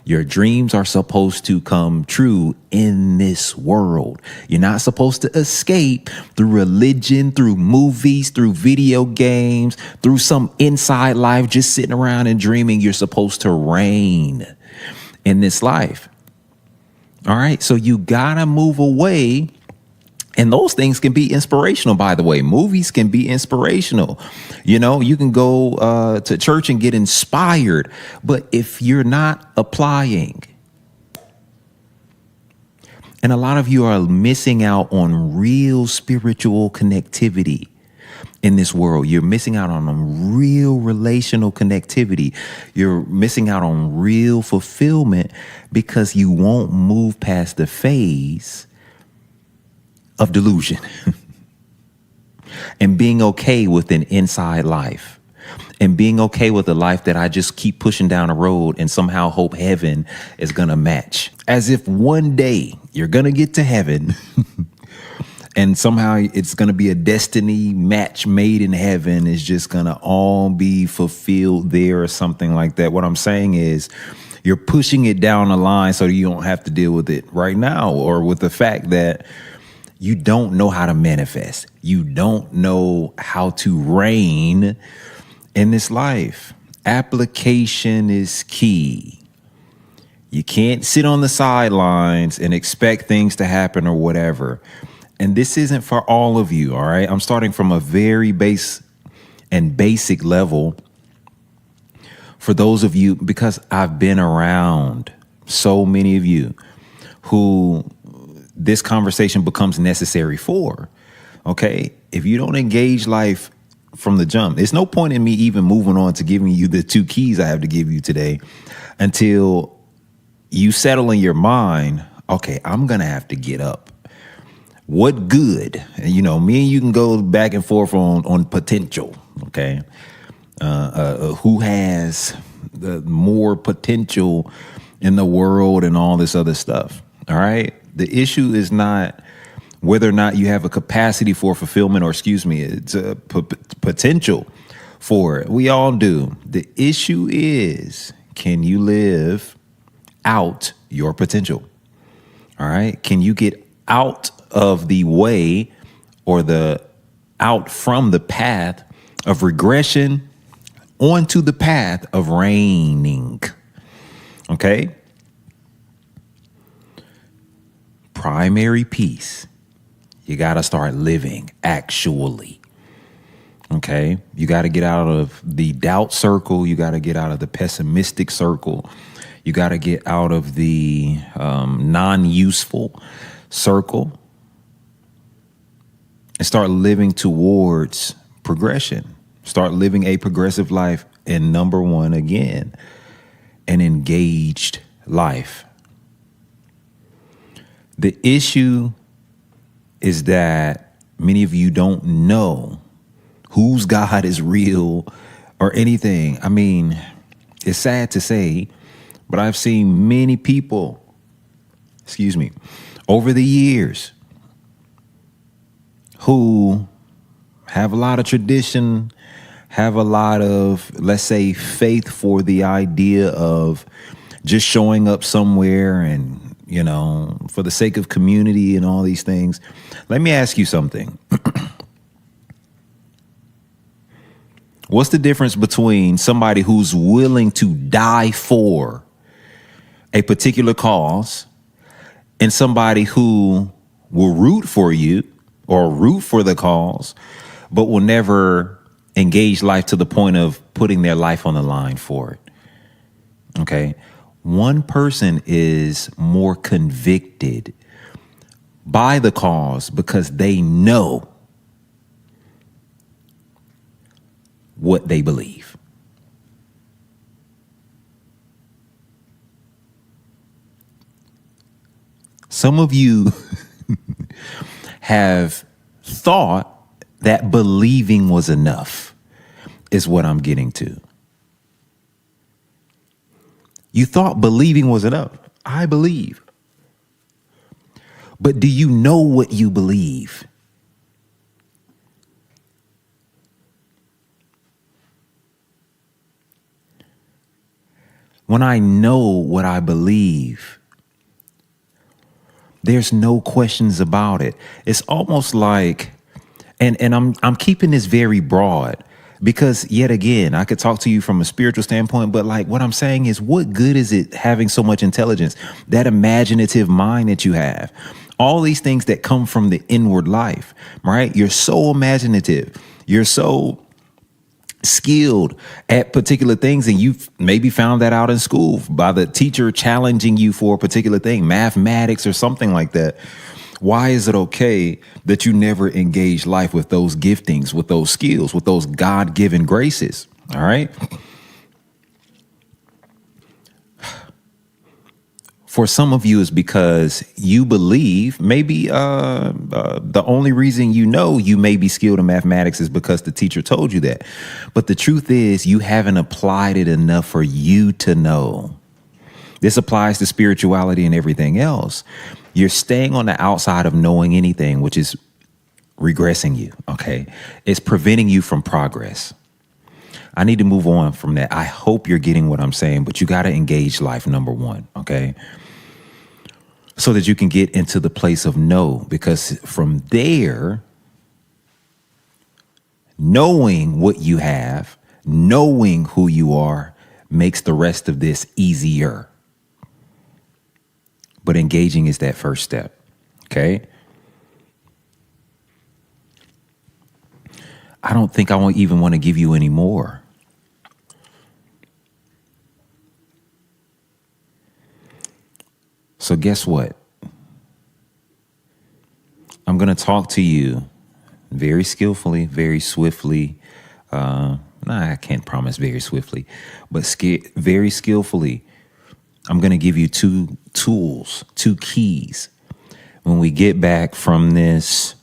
Your dreams are supposed to come true in this world. You're not supposed to escape through religion, through movies, through video games, through some inside life, just sitting around and dreaming. You're supposed to reign in this life. All right. So you gotta move away. And those things can be inspirational, by the way. Movies can be inspirational. You know, you can go to church and get inspired. But if you're not applying, and a lot of you are missing out on real spiritual connectivity in this world. You're missing out on real relational connectivity. You're missing out on real fulfillment because you won't move past the phase of delusion and being okay with an inside life and being okay with a life that I just keep pushing down the road and somehow hope heaven is going to match, as if one day you're going to get to heaven and somehow it's going to be a destiny match made in heaven. Is just going to all be fulfilled there or something like that. What I'm saying is you're pushing it down the line so you don't have to deal with it right now, or with the fact that you don't know how to manifest. You don't know how to reign in this life. Application is key. You can't sit on the sidelines and expect things to happen or whatever. And this isn't for all of you, all right? I'm starting from a very basic level for those of you, because I've been around so many of you who this conversation becomes necessary for. Okay, if you don't engage life from the jump, there's no point in me even moving on to giving you the 2 keys I have to give you today until you settle in your mind, okay, I'm gonna have to get up. What good? And, you know, me and you can go back and forth on potential. Okay, who has the more potential in the world and all this other stuff. All right. The issue is not whether or not you have a capacity for fulfillment, or it's a potential for it. We all do. The issue is, can you live out your potential? All right. Can you get out of the way, or out from the path of regression onto the path of reigning? Okay. Primary peace. You got to start living actually. Okay. You got to get out of the doubt circle. You got to get out of the pessimistic circle. You got to get out of the non-useful circle and start living towards progression. Start living a progressive life. And number one, again, an engaged life. The issue is that many of you don't know whose God is real or anything. I mean, it's sad to say, but I've seen many people, over the years who have a lot of tradition, have a lot of, let's say, faith for the idea of just showing up somewhere and, for the sake of community and all these things. Let me ask you something. What's the difference between somebody who's willing to die for a particular cause and somebody who will root for you or root for the cause, but will never engage life to the point of putting their life on the line for it? Okay. One person is more convicted by the cause because they know what they believe. Some of you have thought that believing was enough, is what I'm getting to. You thought believing was enough. I believe. But do you know what you believe? When I know what I believe, there's no questions about it. It's almost like, and I'm keeping this very broad, because yet again, I could talk to you from a spiritual standpoint, but like what I'm saying is, what good is it having so much intelligence, that imaginative mind that you have, all these things that come from the inward life, right? You're so imaginative. You're so skilled at particular things, and you've maybe found that out in school by the teacher challenging you for a particular thing, mathematics or something like that. Why is it okay that you never engage life with those giftings, with those skills, with those God-given graces? All right. For some of you, is because you believe maybe the only reason you may be skilled in mathematics is because the teacher told you that. But the truth is, you haven't applied it enough for you to know. This applies to spirituality and everything else. You're staying on the outside of knowing anything, which is regressing you. Okay. It's preventing you from progress. I need to move on from that. I hope you're getting what I'm saying, but you got to engage life, number one. Okay. So that you can get into the place of know, because from there, knowing what you have, knowing who you are, makes the rest of this easier. But engaging is that first step. Okay. I don't think I won't even want to give you any more. So guess what? I'm going to talk to you very skillfully, very swiftly. I can't promise very swiftly, but very skillfully. I'm going to give you two tools, two keys. When we get back from this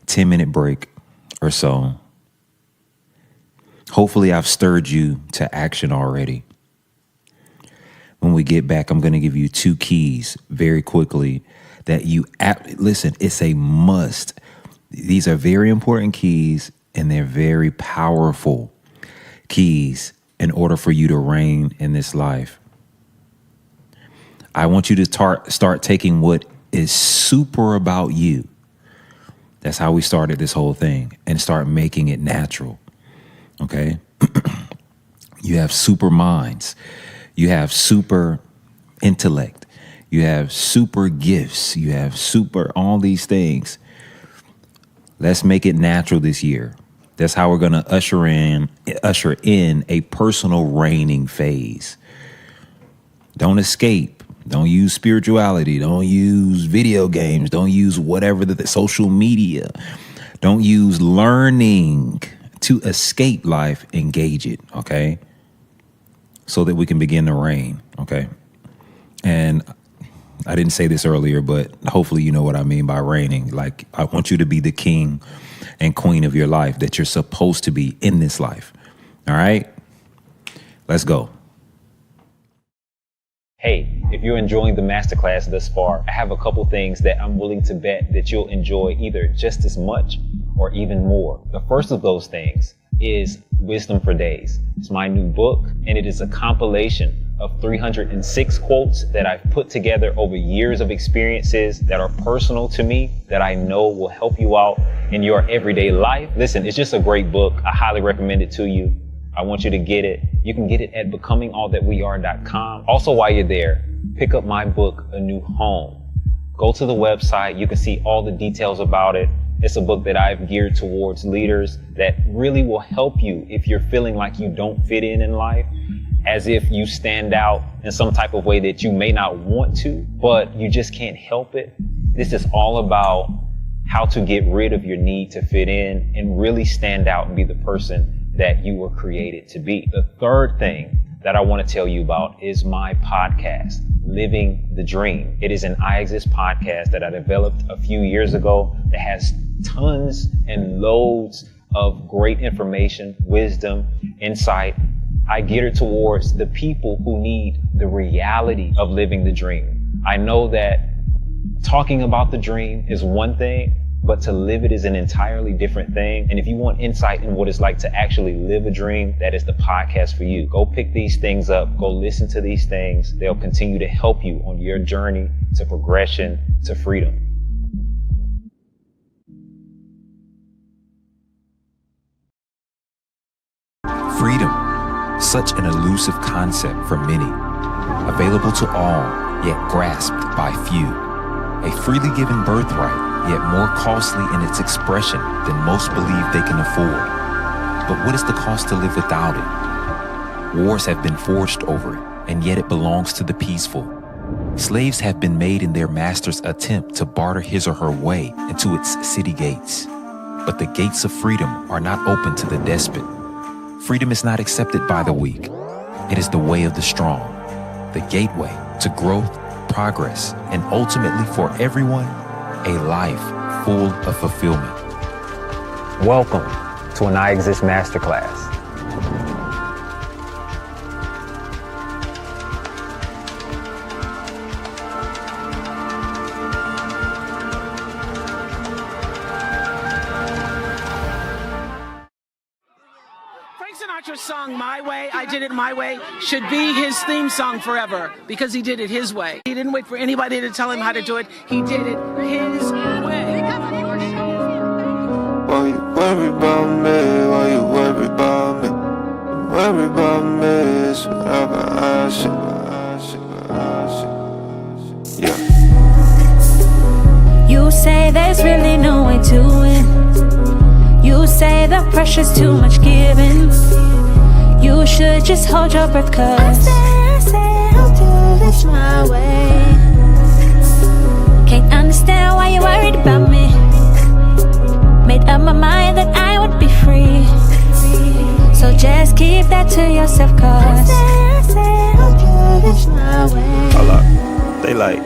10-minute break or so, hopefully I've stirred you to action already. When we get back, I'm going to give you 2 keys very quickly that listen, it's a must. These are very important keys, and they're very powerful keys in order for you to reign in this life. I want you to start taking what is super about you. That's how we started this whole thing, and start making it natural. Okay? You have super minds. You have super intellect. You have super gifts. You have super all these things. Let's make it natural this year. That's how we're going to usher in a personal reigning phase. Don't escape. Don't use spirituality. Don't use video games. Don't use whatever the social media. Don't use learning to escape life. Engage it, okay? So that we can begin to reign, okay? And I didn't say this earlier, but hopefully you know what I mean by reigning. Like, I want you to be the king and queen of your life that you're supposed to be in this life. All right? Let's go. Hey, if you're enjoying the masterclass thus far, I have a couple things that I'm willing to bet that you'll enjoy either just as much or even more. The first of those things is Wisdom for Days. It's my new book, and it is a compilation of 306 quotes that I've put together over years of experiences that are personal to me, that I know will help you out in your everyday life. Listen, it's just a great book. I highly recommend it to you. I want you to get it. You can get it at becomingallthatweare.com. Also, while you're there, pick up my book, A New Home. Go to the website. You can see all the details about it. It's a book that I've geared towards leaders that really will help you if you're feeling like you don't fit in life, as if you stand out in some type of way that you may not want to, but you just can't help it. This is all about how to get rid of your need to fit in and really stand out and be the person that you were created to be. The third thing that I want to tell you about is my podcast, Living the Dream. It is an Iexist podcast that I developed a few years ago that has tons and loads of great information, wisdom, insight. I gear it towards the people who need the reality of living the dream. I know that talking about the dream is one thing, but to live it is an entirely different thing. And if you want insight in what it's like to actually live a dream, that is the podcast for you. Go pick these things up. Go listen to these things. They'll continue to help you on your journey to progression, to freedom. Freedom, such an elusive concept for many, available to all, yet grasped by few. A freely given birthright, yet more costly in its expression than most believe they can afford. But what is the cost to live without it? Wars have been forged over it, and yet it belongs to the peaceful. Slaves have been made in their master's attempt to barter his or her way into its city gates. But the gates of freedom are not open to the despot. Freedom is not accepted by the weak. It is the way of the strong, the gateway to growth, progress, and ultimately for everyone, a life full of fulfillment. Welcome to an Iexist Masterclass. Sinatra's song My Way, I Did It My Way, should be his theme song forever because he did it his way. He didn't wait for anybody to tell him how to do it. He did it his way. Why you worry about me? Why you worry about me? Worry about me is whatever I see. Yeah. You say there's really no way to win. You say the pressure's too much giving. You should just hold your breath, cause I say I'll do this my way. Can't understand why you're worried about me. Made up my mind that I would be free. So just keep that to yourself, cause I say I'll do this my way. Hold up. They like,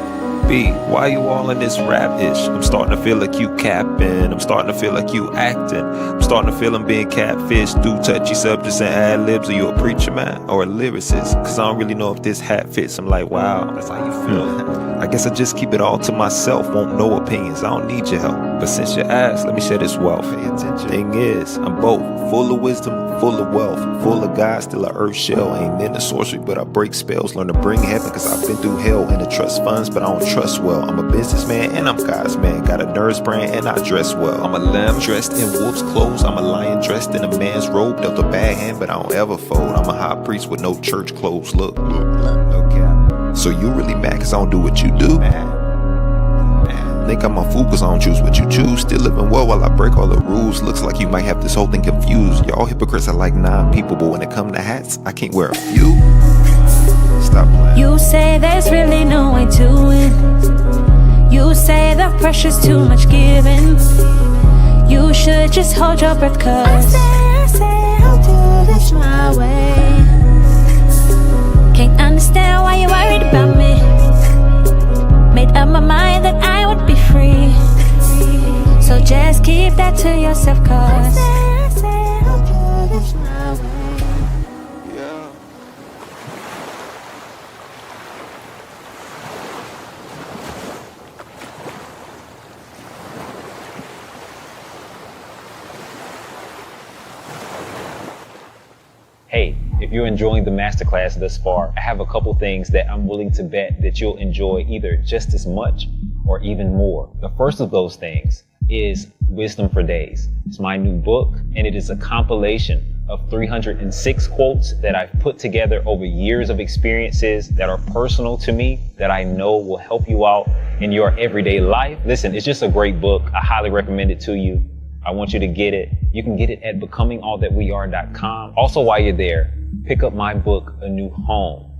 B, why you all in this rap-ish? I'm starting to feel like you capping. I'm starting to feel like you acting. I'm starting to feel I'm being catfished through touchy subjects and ad-libs. Are you a preacher, man, or a lyricist? Cause I don't really know if this hat fits. I'm like, wow, that's how you feel. I guess I just keep it all to myself. Won't no opinions, I don't need your help. But since you asked, let me share this wealth. Pay attention. Thing is, I'm both full of wisdom, full of wealth, full of God, still a earth shell. Ain't into sorcery, but I break spells. Learn to bring heaven, cause I've been through hell. And to trust funds, but I don't trust well. I'm a businessman and I'm God's man. Got a nurse brand and I dress well. I'm a lamb dressed in wolf's clothes. I'm a lion dressed in a man's robe. Dealt a bad hand, but I don't ever fold. I'm a high priest with no church clothes. Look, no cap. So you really mad cause I don't do what you do? Think I'm a fool cause I don't choose what you choose. Still living well while I break all the rules. Looks like you might have this whole thing confused. Y'all hypocrites are like 9 people, but when it come to hats, I can't wear a few. Stop playing. You say there's really no way to win. You say the pressure's too much giving. You should just hold your breath cause I say I'll do this my way. Can't understand why you're worried about me. Made up my mind that I would be free. So just keep that to yourself cause I say I'll do this my way. Hey, if you're enjoying the masterclass thus far, I have a couple things that I'm willing to bet that you'll enjoy either just as much or even more. The first of those things is Wisdom for Days. It's my new book, and it is a compilation of 306 quotes that I've put together over years of experiences that are personal to me, that I know will help you out in your everyday life. Listen, it's just a great book. I highly recommend it to you. I want you to get it. You can get it at becomingallthatweare.com. Also, while you're there, pick up my book, A New Home.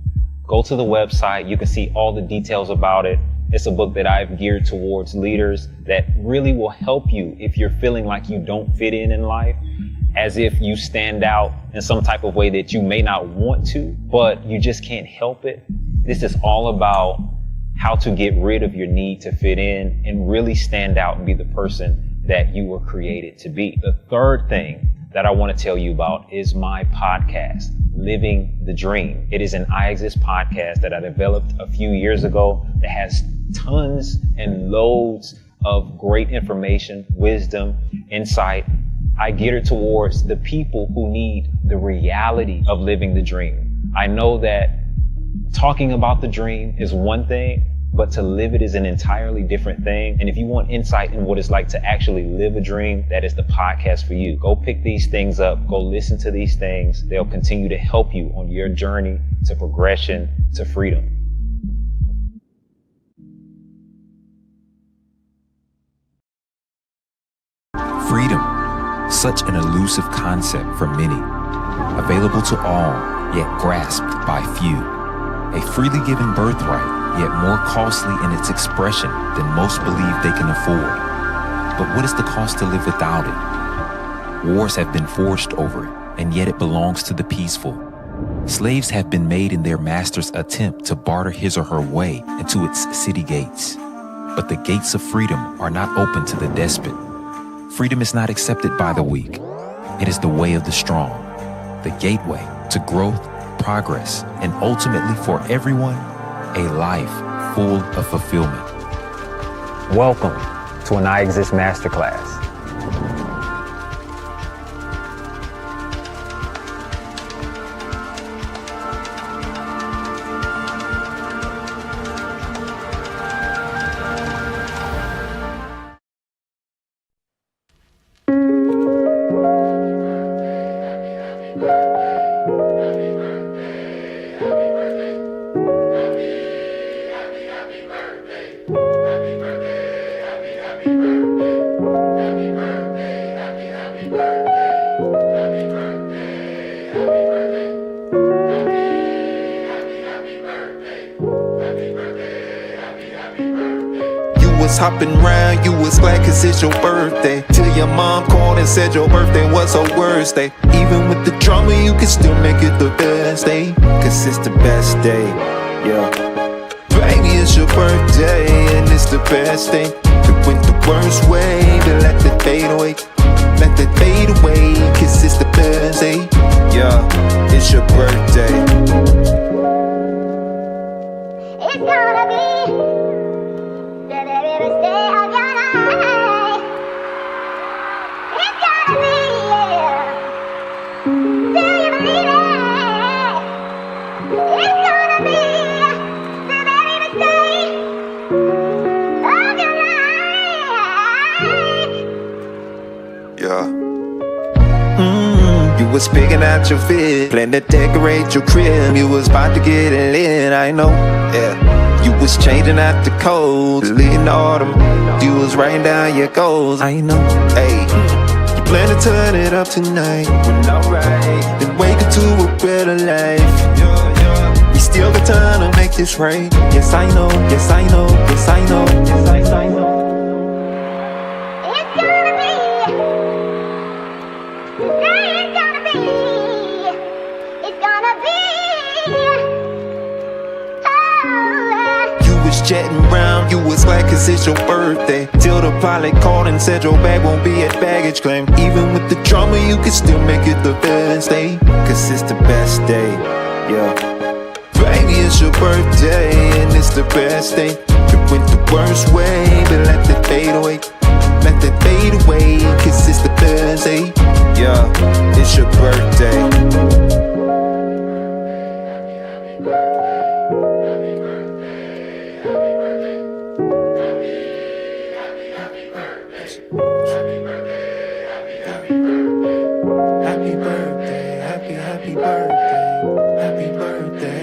Go to the website. You can see all the details about it. It's a book that I've geared towards leaders that really will help you if you're feeling like you don't fit in life, as if you stand out in some type of way that you may not want to, but you just can't help it. This is all about how to get rid of your need to fit in and really stand out and be the person that you were created to be. The third thing that I want to tell you about is my podcast, Living the Dream. It is an Iexist podcast that I developed a few years ago that has tons and loads of great information, wisdom, insight. I gear towards the people who need the reality of living the dream. I know that talking about the dream is one thing, but to live it is an entirely different thing. And if you want insight in what it's like to actually live a dream, that is the podcast for you. Go pick these things up. Go listen to these things. They'll continue to help you on your journey to progression, to freedom. Freedom, such an elusive concept for many, available to all, yet grasped by few. A freely given birthright, yet more costly in its expression than most believe they can afford. But what is the cost to live without it? Wars have been forged over it, and yet it belongs to the peaceful. Slaves have been made in their master's attempt to barter his or her way into its city gates. But the gates of freedom are not open to the despot. Freedom is not accepted by the weak. It is the way of the strong, the gateway to growth, progress, and ultimately for everyone, a life full of fulfillment. Welcome to an Iexist Masterclass. Hopping round, you was glad cause it's your birthday. Till your mom called and said your birthday was her worst day. Even with the drama, you can still make it the best day. Cause it's the best day, yeah. Baby, it's your birthday, best thing. It went the worst way, but let that fade away. Let that fade away, cause it's the best day. Yeah, it's your birthday. It's gonna be the very best day of your life. It's gonna be, yeah. Do you believe it? It's gonna be the very best day of your life. Yeah. You was picking out your fit, plan to decorate your crib. You was about to get it lit, I know. Yeah. You was changing out the codes, deleting autumn. You was writing down your goals, I know. Hey, you plan to turn it up tonight. Well, alright. Then wake up to a better life. We still got time to make this right. Yes, I know. Yes, I know. Yes, I know. Yes, I know. It's gonna be. Today it's gonna be. It's gonna be. Oh. You was chatting around, you was glad cause it's your birthday. Till the pilot called and said your bag won't be at baggage claim. Even with the drama, you can still make it the best day. Cause it's the best day, yeah. Baby, it's your birthday and it's the best day. It went the worst way, but let that fade away. Let that fade away, cause it's the best day. Yeah, it's your birthday. Happy birthday, happy birthday, happy birthday,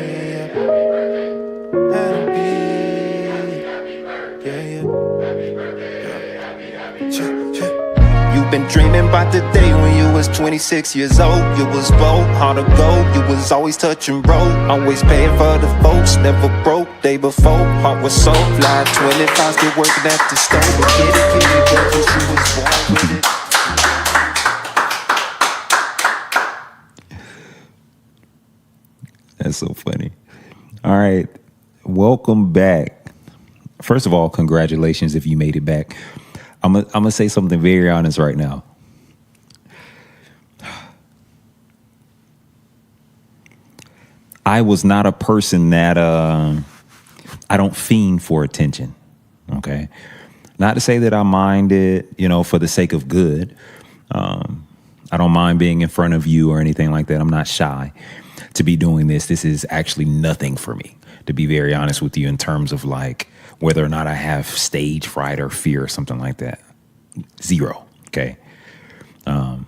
You've been dreaming about the day when you was 26 years old. You was bold, hard to go, you was always touching road. Always paying for the folks, never broke. Day before, heart was so fly, 25, still working at the store. But get it, girl, cause you was born with it. That's so funny. All right. Welcome back. First of all, congratulations if you made it back. I'm gonna say something very honest right now. I was not a person that I don't fiend for attention. Okay. Not to say that I mind it, for the sake of good. I don't mind being in front of you or anything like that. I'm not shy to be doing this. This is actually nothing for me, to be very honest with you, in terms of like whether or not I have stage fright or fear or something like that. Zero. Okay. I'm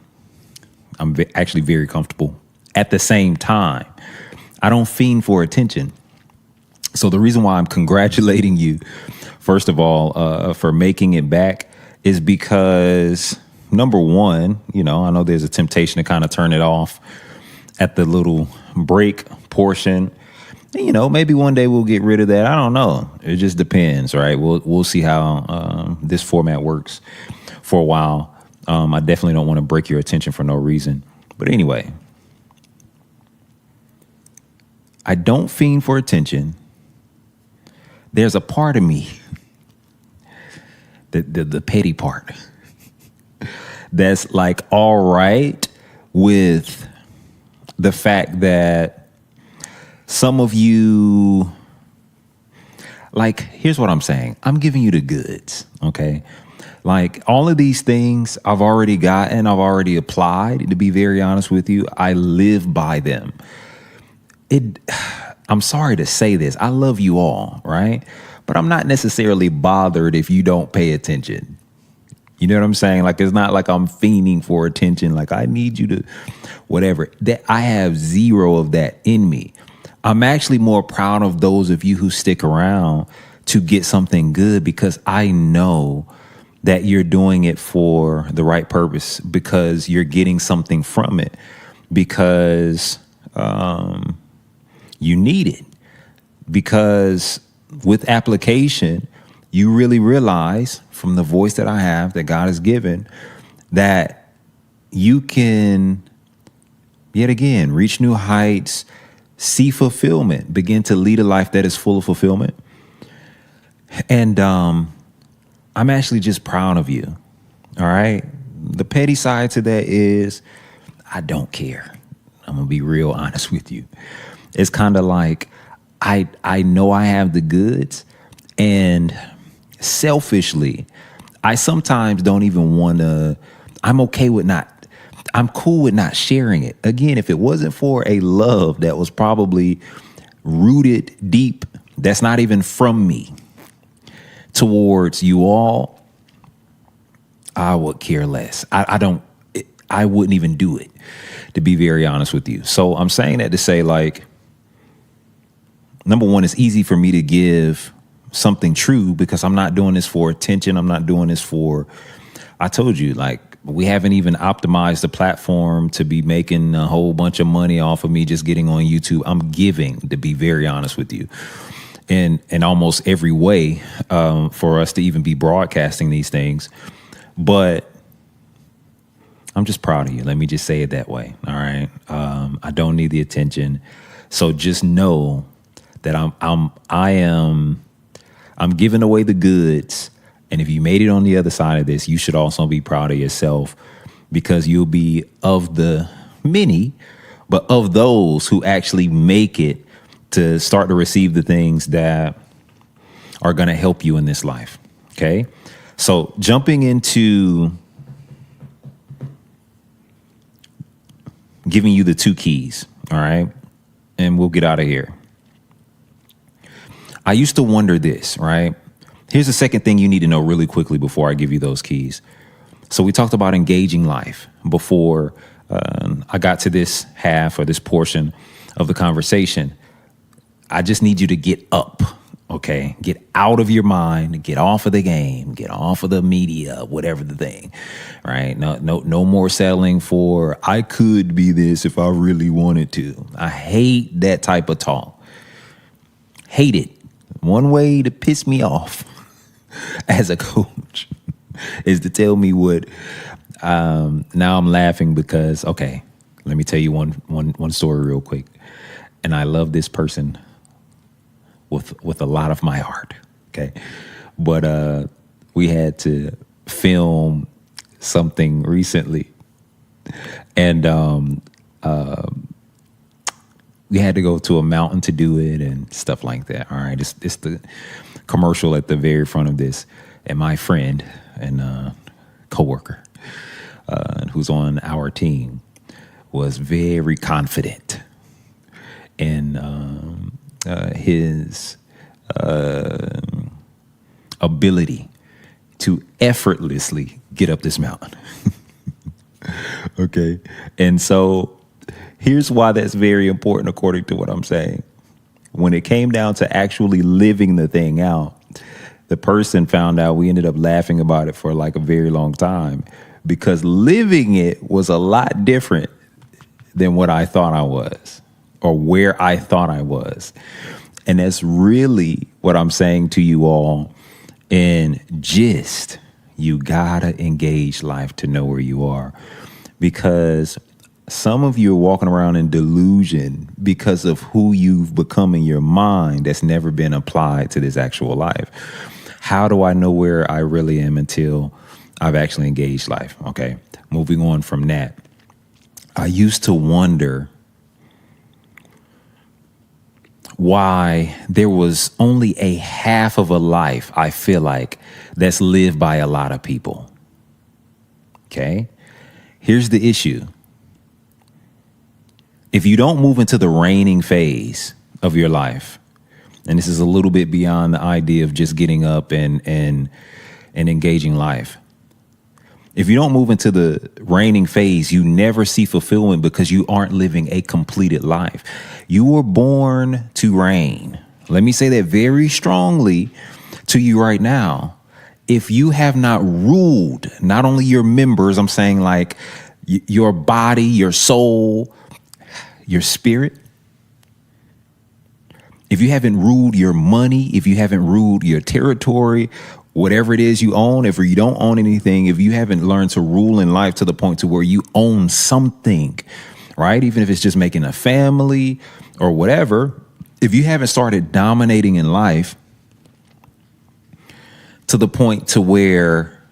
actually very comfortable. At the same time, I don't fiend for attention. So the reason why I'm congratulating you, first of all, for making it back is because, number one, I know there's a temptation to kind of turn it off at the little break portion. Maybe one day we'll get rid of that. I don't know. It just depends, right? We'll see how this format works for a while. I definitely don't want to break your attention for no reason. But anyway, I don't fiend for attention. There's a part of me, the petty part, that's like all right with the fact that some of you, like, here's what I'm saying. I'm giving you the goods, okay? Like, all of these things I've already gotten, I've already applied. To be very honest with you, I live by them. I'm sorry to say this. I love you all, right? But I'm not necessarily bothered if you don't pay attention. You know what I'm saying? Like, it's not like I'm fiending for attention. Like, I need you to whatever. That I have zero of that in me. I'm actually more proud of those of you who stick around to get something good, because I know that you're doing it for the right purpose, because you're getting something from it, because you need it, because with application, you really realize from the voice that I have, that God has given, that you can, yet again, reach new heights, see fulfillment, begin to lead a life that is full of fulfillment. And I'm actually just proud of you. All right. The petty side to that is I don't care. I'm going to be real honest with you. It's kind of like I know I have the goods, and selfishly, I sometimes don't even want to. I'm cool with not sharing it. Again, if it wasn't for a love that was probably rooted deep, that's not even from me, towards you all, I would care less. I wouldn't even do it, to be very honest with you. So I'm saying that to say, like, number one, it's easy for me to give something true because I'm not doing this for attention. I'm not doing this for, I told you, like, we haven't even optimized the platform to be making a whole bunch of money off of me just getting on YouTube. I'm giving, to be very honest with you, in almost every way, for us to even be broadcasting these things. But I'm just proud of you. Let me just say it that way. All right. I don't need the attention. So just know that I'm giving away the goods. And if you made it on the other side of this, you should also be proud of yourself, because you'll be of the many, but of those who actually make it to start to receive the things that are going to help you in this life. Okay. So jumping into giving you the 2 keys. All right. And we'll get out of here. I used to wonder this, right? Here's the second thing you need to know really quickly before I give you those keys. So we talked about engaging life before I got to this half or this portion of the conversation. I just need you to get up, okay? Get out of your mind, get off of the game, get off of the media, whatever the thing, right? No more settling for, I could be this if I really wanted to. I hate that type of talk. Hate it. One way to piss me off as a coach is to tell me what. Now I'm laughing because, okay, let me tell you one story real quick. And I love this person with a lot of my heart. Okay. But we had to film something recently, and we had to go to a mountain to do it and stuff like that. All right. It's the commercial at the very front of this. And my friend and coworker, who's on our team, was very confident in his ability to effortlessly get up this mountain. Okay. And so here's why that's very important, according to what I'm saying. When it came down to actually living the thing out, the person found out, we ended up laughing about it for like a very long time, because living it was a lot different than what I thought I was, or where I thought I was. And that's really what I'm saying to you all in gist. You gotta engage life to know where you are, because some of you are walking around in delusion because of who you've become in your mind that's never been applied to this actual life. How do I know where I really am until I've actually engaged life? Okay, moving on from that. I used to wonder why there was only a half of a life, I feel like, that's lived by a lot of people. Okay, here's the issue. If you don't move into the reigning phase of your life, and this is a little bit beyond the idea of just getting up and engaging life. If you don't move into the reigning phase, you never see fulfillment because you aren't living a completed life. You were born to reign. Let me say that very strongly to you right now. If you have not ruled, not only your members, I'm saying like your body, your soul, your spirit, if you haven't ruled your money, if you haven't ruled your territory, whatever it is you own, if you don't own anything, if you haven't learned to rule in life to the point to where you own something, right? Even if it's just making a family or whatever, if you haven't started dominating in life to the point to where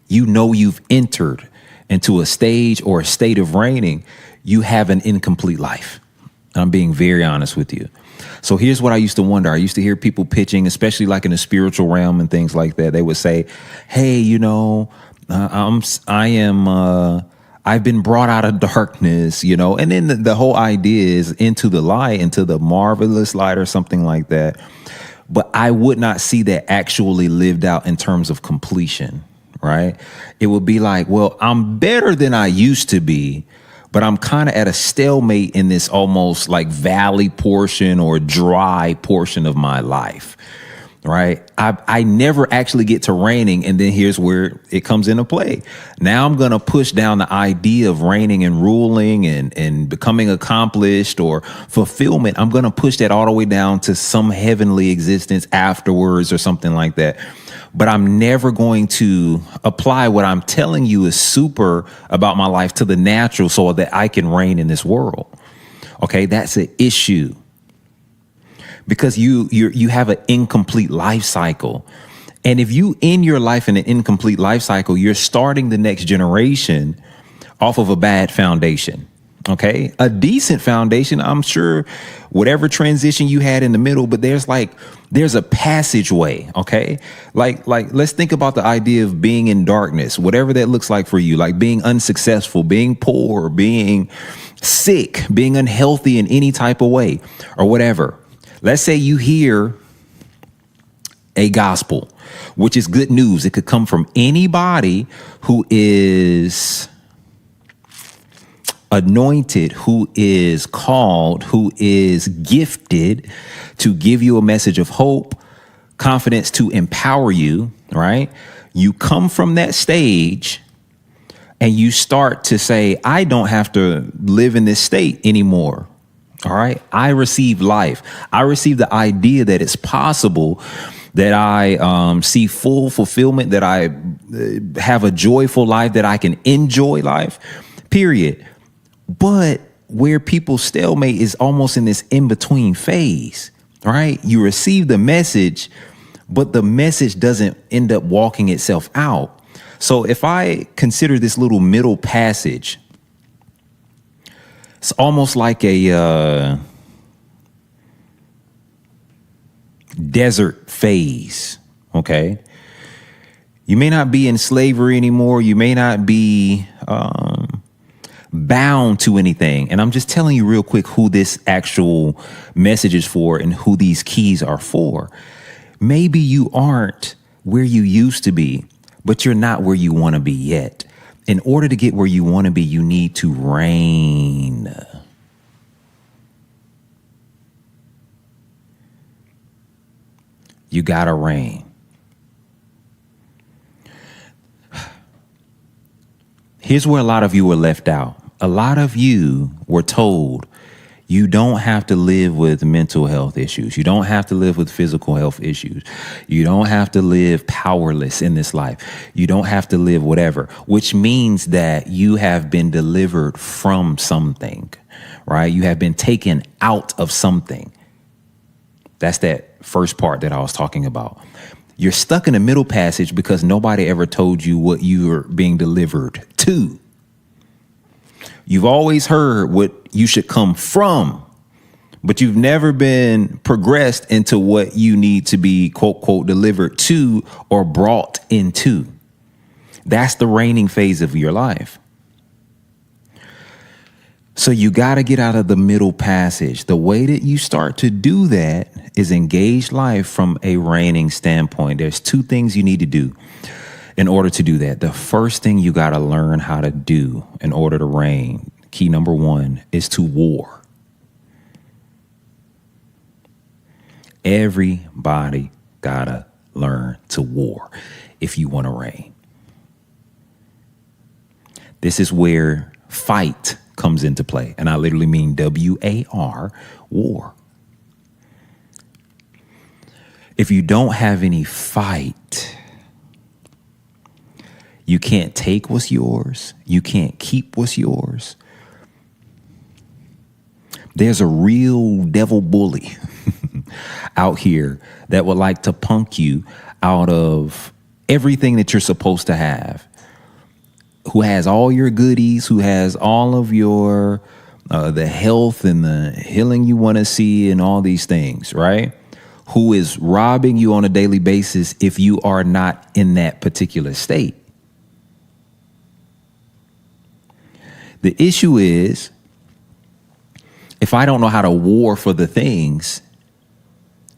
you know you've entered into a stage or a state of reigning, you have an incomplete life. I'm being very honest with you. So here's what I used to wonder. I used to hear people pitching, especially like in the spiritual realm and things like that. They would say, hey, I've been brought out of darkness, and then the whole idea is into the light, into the marvelous light or something like that. But I would not see that actually lived out in terms of completion, right? It would be like, well, I'm better than I used to be, but I'm kind of at a stalemate in this almost like valley portion or dry portion of my life, right? I never actually get to reigning. And then here's where it comes into play. Now I'm going to push down the idea of reigning and ruling and becoming accomplished or fulfillment. I'm going to push that all the way down to some heavenly existence afterwards or something like that. But I'm never going to apply what I'm telling you is super about my life to the natural so that I can reign in this world. Okay, that's an issue. Because you have an incomplete life cycle. And if you end your life in an incomplete life cycle, you're starting the next generation off of a bad foundation. Okay, a decent foundation, I'm sure, whatever transition you had in the middle, but there's a passageway. Okay, like let's think about the idea of being in darkness, whatever that looks like for you, like being unsuccessful, being poor, being sick, being unhealthy in any type of way or whatever. Let's say you hear a gospel, which is good news. It could come from anybody who is anointed, who is called, who is gifted to give you a message of hope, confidence, to empower you, right? You come from that stage and you start to say, I don't have to live in this state anymore. All right. I receive life. I receive the idea that it's possible that I see full fulfillment, that I have a joyful life, that I can enjoy life, period. But where people stalemate is almost in this in-between phase, right? You receive the message, but the message doesn't end up walking itself out. So if I consider this little middle passage, it's almost like a desert phase, okay? You may not be in slavery anymore. You may not be bound to anything. And I'm just telling you real quick who this actual message is for and who these keys are for. Maybe you aren't where you used to be, but you're not where you want to be yet. In order to get where you want to be, you need to reign. You gotta reign. Here's where a lot of you were left out. A lot of you were told you don't have to live with mental health issues. You don't have to live with physical health issues. You don't have to live powerless in this life. You don't have to live whatever, which means that you have been delivered from something, right? You have been taken out of something. That's that first part that I was talking about. You're stuck in the middle passage because nobody ever told you what you were being delivered to. You've always heard what you should come from, but you've never been progressed into what you need to be, quote, quote, delivered to or brought into. That's the reigning phase of your life. So you got to get out of the middle passage. The way that you start to do that is engage life from a reigning standpoint. There's two things you need to do in order to do that. The first thing you got to learn how to do in order to reign, key number one, is to war. Everybody got to learn to war if you want to reign. This is where fight comes into play. And I literally mean W-A-R, war. If you don't have any fight, you can't take what's yours. You can't keep what's yours. There's a real devil bully out here that would like to punk you out of everything that you're supposed to have, who has all your goodies, who has all of your the health and the healing you want to see and all these things, right? Who is robbing you on a daily basis if you are not in that particular state. The issue is, if I don't know how to war for the things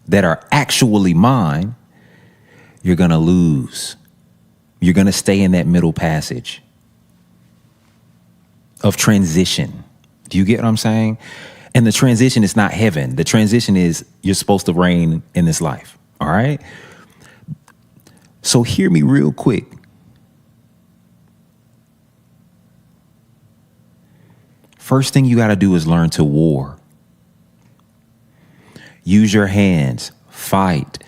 that are actually mine, you're going to lose. You're going to stay in that middle passage of transition. Do you get what I'm saying? And the transition is not heaven. The transition is you're supposed to reign in this life. All right? So hear me real quick. First thing you got to do is learn to war. Use your hands, fight.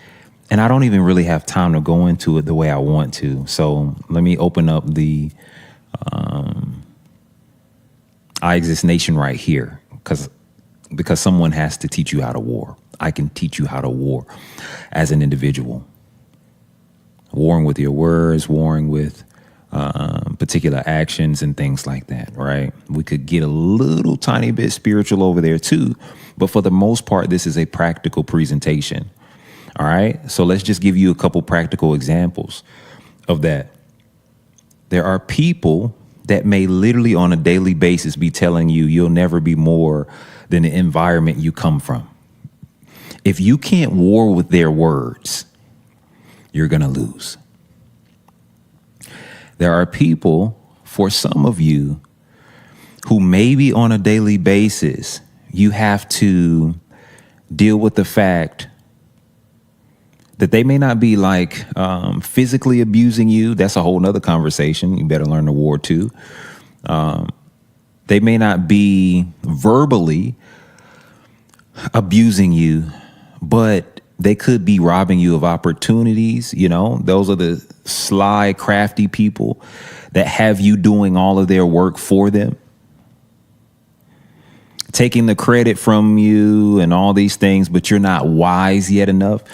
And I don't even really have time to go into it the way I want to. So let me open up the Iexist Nation right here, because someone has to teach you how to war. I can teach you how to war as an individual. Warring with your words, warring with particular actions and things like that, right? We could get a little tiny bit spiritual over there too, but for the most part, this is a practical presentation. All right, so let's just give you a couple practical examples of that. There are people that may literally on a daily basis be telling you you'll never be more than the environment you come from. If you can't war with their words, you're going to lose. There are people, for some of you, who maybe on a daily basis, you have to deal with the fact that they may not be like physically abusing you. That's a whole nother conversation. You better learn to war too. They may not be verbally abusing you, but they could be robbing you of opportunities. You know, those are the sly, crafty people that have you doing all of their work for them, taking the credit from you and all these things, but you're not wise yet enough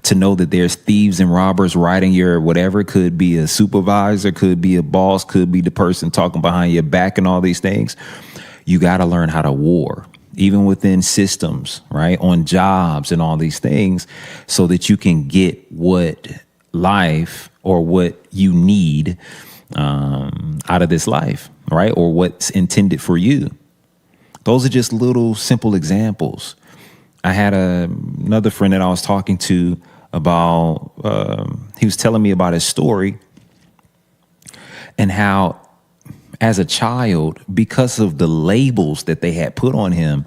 to know that there's thieves and robbers riding your whatever. Could be a supervisor, could be a boss, could be the person talking behind your back and all these things. You got to learn how to war, even within systems, right? On jobs and all these things, so that you can get what life or what you need out of this life, right? Or what's intended for you. Those are just little simple examples. I had another friend that I was talking to about, he was telling me about his story and how as a child, because of the labels that they had put on him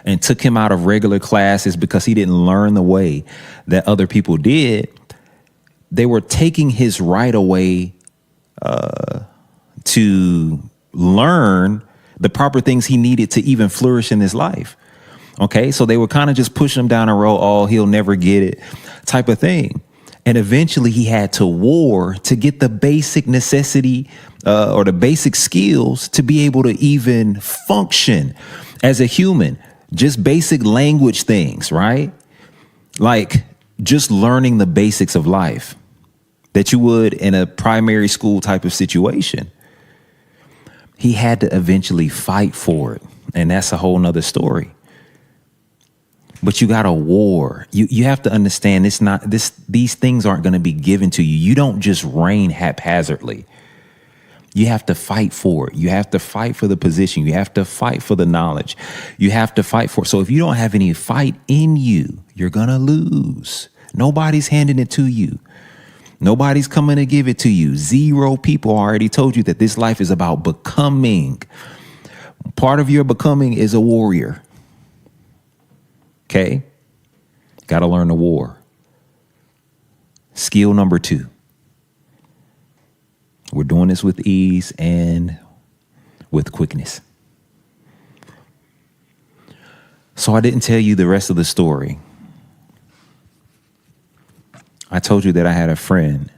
and took him out of regular classes because he didn't learn the way that other people did, they were taking his right away to learn the proper things he needed to even flourish in his life. Okay, so they were kind of just pushing him down a road, oh, he'll never get it type of thing. And eventually he had to war to get the basic necessity or the basic skills to be able to even function as a human. Just basic language things, right? Like just learning the basics of life that you would in a primary school type of situation. He had to eventually fight for it. And that's a whole nother story. But you got to war. You have to understand these things aren't going to be given to you. You don't just reign haphazardly. You have to fight for it. You have to fight for the position. You have to fight for the knowledge. You have to fight for it. So if you don't have any fight in you, you're going to lose. Nobody's handing it to you. Nobody's coming to give it to you. 0 people already told you that this life is about becoming. Part of your becoming is a warrior. Okay? Got to learn the war. Skill number 2. We're doing this with ease and with quickness. So I didn't tell you the rest of the story. I told you that I had a friend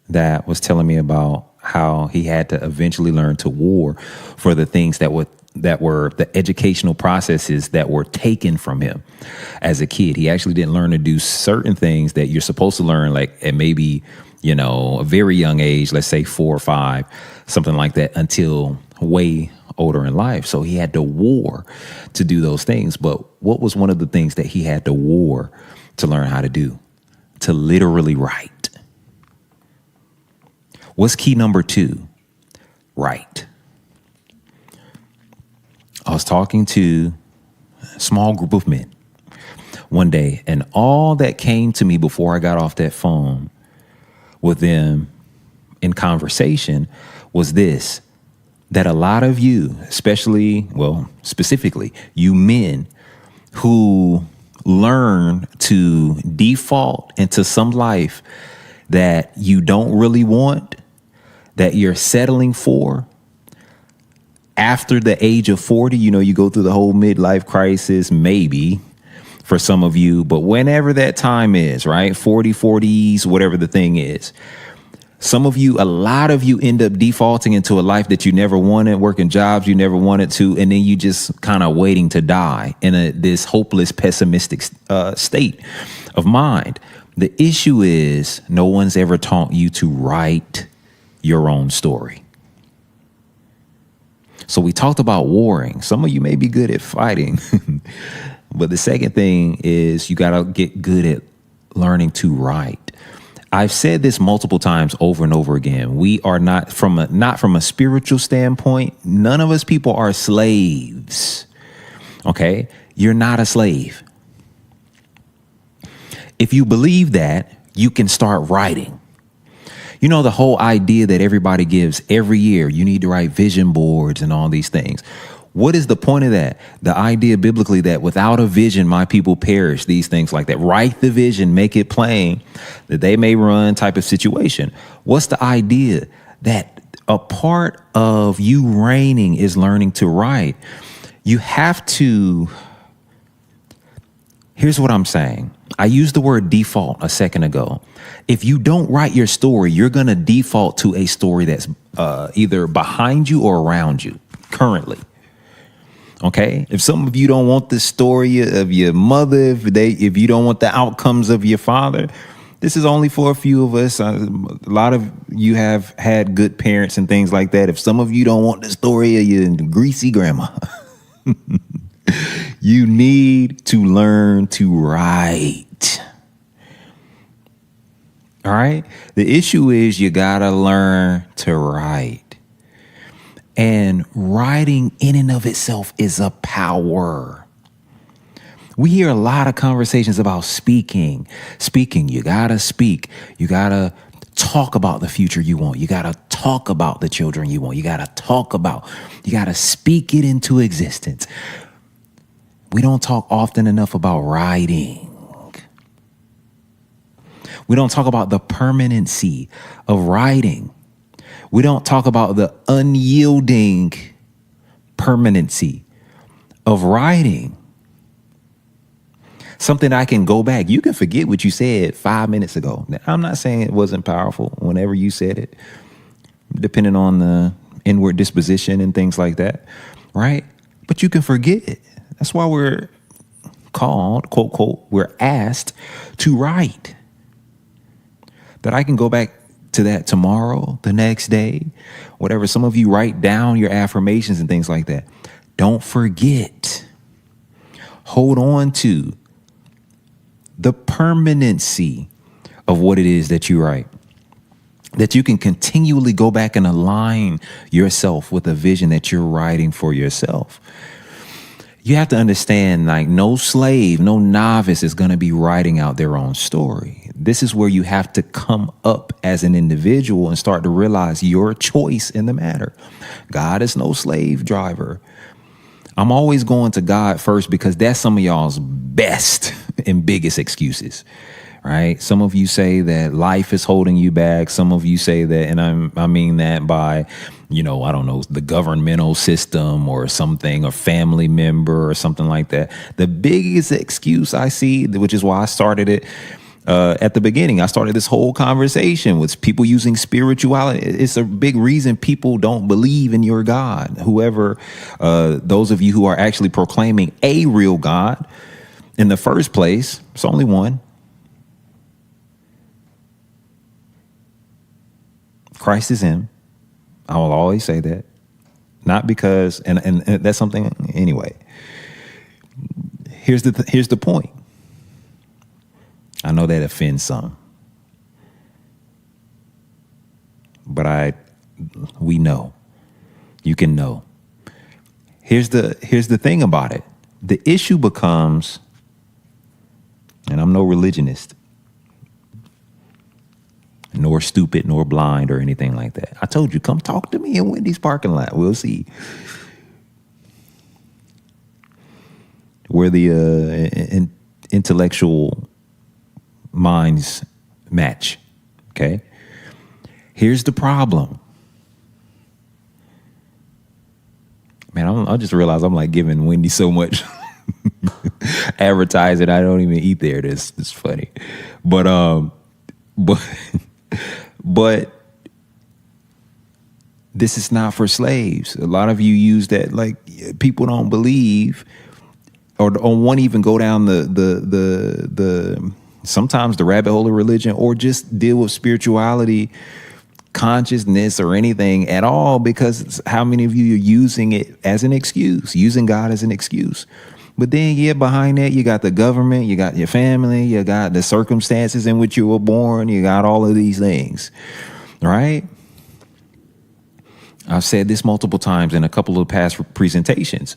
that was telling me about how he had to eventually learn to war for the things that were the educational processes that were taken from him as a kid. He actually didn't learn to do certain things that you're supposed to learn, like at maybe, a very young age, let's say 4 or 5, something like that, until way older in life. So he had to war to do those things. But what was one of the things that he had to war to learn how to do? To literally write. What's key number 2? Write. I was talking to a small group of men one day, and all that came to me before I got off that phone with them in conversation was this: that a lot of you, specifically you men who learn to default into some life that you don't really want, that you're settling for after the age of 40, you go through the whole midlife crisis, maybe for some of you, but whenever that time is, right? 40s, whatever the thing is. Some of you, a lot of you end up defaulting into a life that you never wanted, working jobs you never wanted to, and then you just kind of waiting to die in this hopeless, pessimistic state of mind. The issue is no one's ever taught you to write your own story. So we talked about warring. Some of you may be good at fighting, but the second thing is you got to get good at learning to write. I've said this multiple times over and over again. We are not from a spiritual standpoint. None of us people are slaves. Okay? You're not a slave. If you believe that, you can start writing. The whole idea that everybody gives every year, you need to write vision boards and all these things. What is the point of that? The idea biblically that without a vision, my people perish, these things like that. Write the vision, make it plain that they may run type of situation. What's the idea? That a part of you reigning is learning to write. You have to. Here's what I'm saying. I used the word default a second ago. If you don't write your story, you're going to default to a story that's either behind you or around you currently. Okay, if some of you don't want the story of your mother, if you don't want the outcomes of your father, this is only for a few of us. A lot of you have had good parents and things like that. If some of you don't want the story of your greasy grandma, you need to learn to write. All right. The issue is you got to learn to write. And writing in and of itself is a power. We hear a lot of conversations about speaking. You got to speak. You got to talk about the future you want. You got to talk about the children you want. You got to speak it into existence. We don't talk often enough about writing. We don't talk about the permanency of writing. We don't talk about the unyielding permanency of writing. Something I can go back. You can forget what you said 5 minutes ago. Now, I'm not saying it wasn't powerful whenever you said it, depending on the inward disposition and things like that, right? But you can forget it. That's why we're called, quote, quote, we're asked to write. That I can go back to that tomorrow, the next day, whatever. Some of you write down your affirmations and things like that. Don't forget. Hold on to the permanency of what it is that you write. That you can continually go back and align yourself with a vision that you're writing for yourself. You have to understand, like, no slave, no novice is going to be writing out their own story. This is where you have to come up as an individual and start to realize your choice in the matter. God is no slave driver. I'm always going to God first because that's some of y'all's best and biggest excuses, right? Some of you say that life is holding you back. Some of you say that, and I mean that by, I don't know, the governmental system or something, or family member or something like that. The biggest excuse I see, which is why I started it at the beginning. I started this whole conversation with people using spirituality. It's a big reason people don't believe in your God. Whoever, those of you who are actually proclaiming a real God in the first place, it's only one. Christ is him. I will always say that. Not because, and that's something, anyway. Here's the point. I know that offends some. But we know. You can know. Here's the thing about it. The issue becomes, and I'm no religionist, nor stupid, nor blind, or anything like that. I told you, come talk to me in Wendy's parking lot. We'll see where the intellectual minds match. Okay? Here's the problem. Man, I just realized I'm like giving Wendy so much advertising. I don't even eat there. It's funny. But this is not for slaves. A lot of you use that like people don't believe or won't even go down the sometimes the rabbit hole of religion or just deal with spirituality, consciousness, or anything at all, because how many of you are using it as an excuse, using God as an excuse? But then, behind that, you got the government, you got your family, you got the circumstances in which you were born, you got all of these things, right? I've said this multiple times in a couple of past presentations.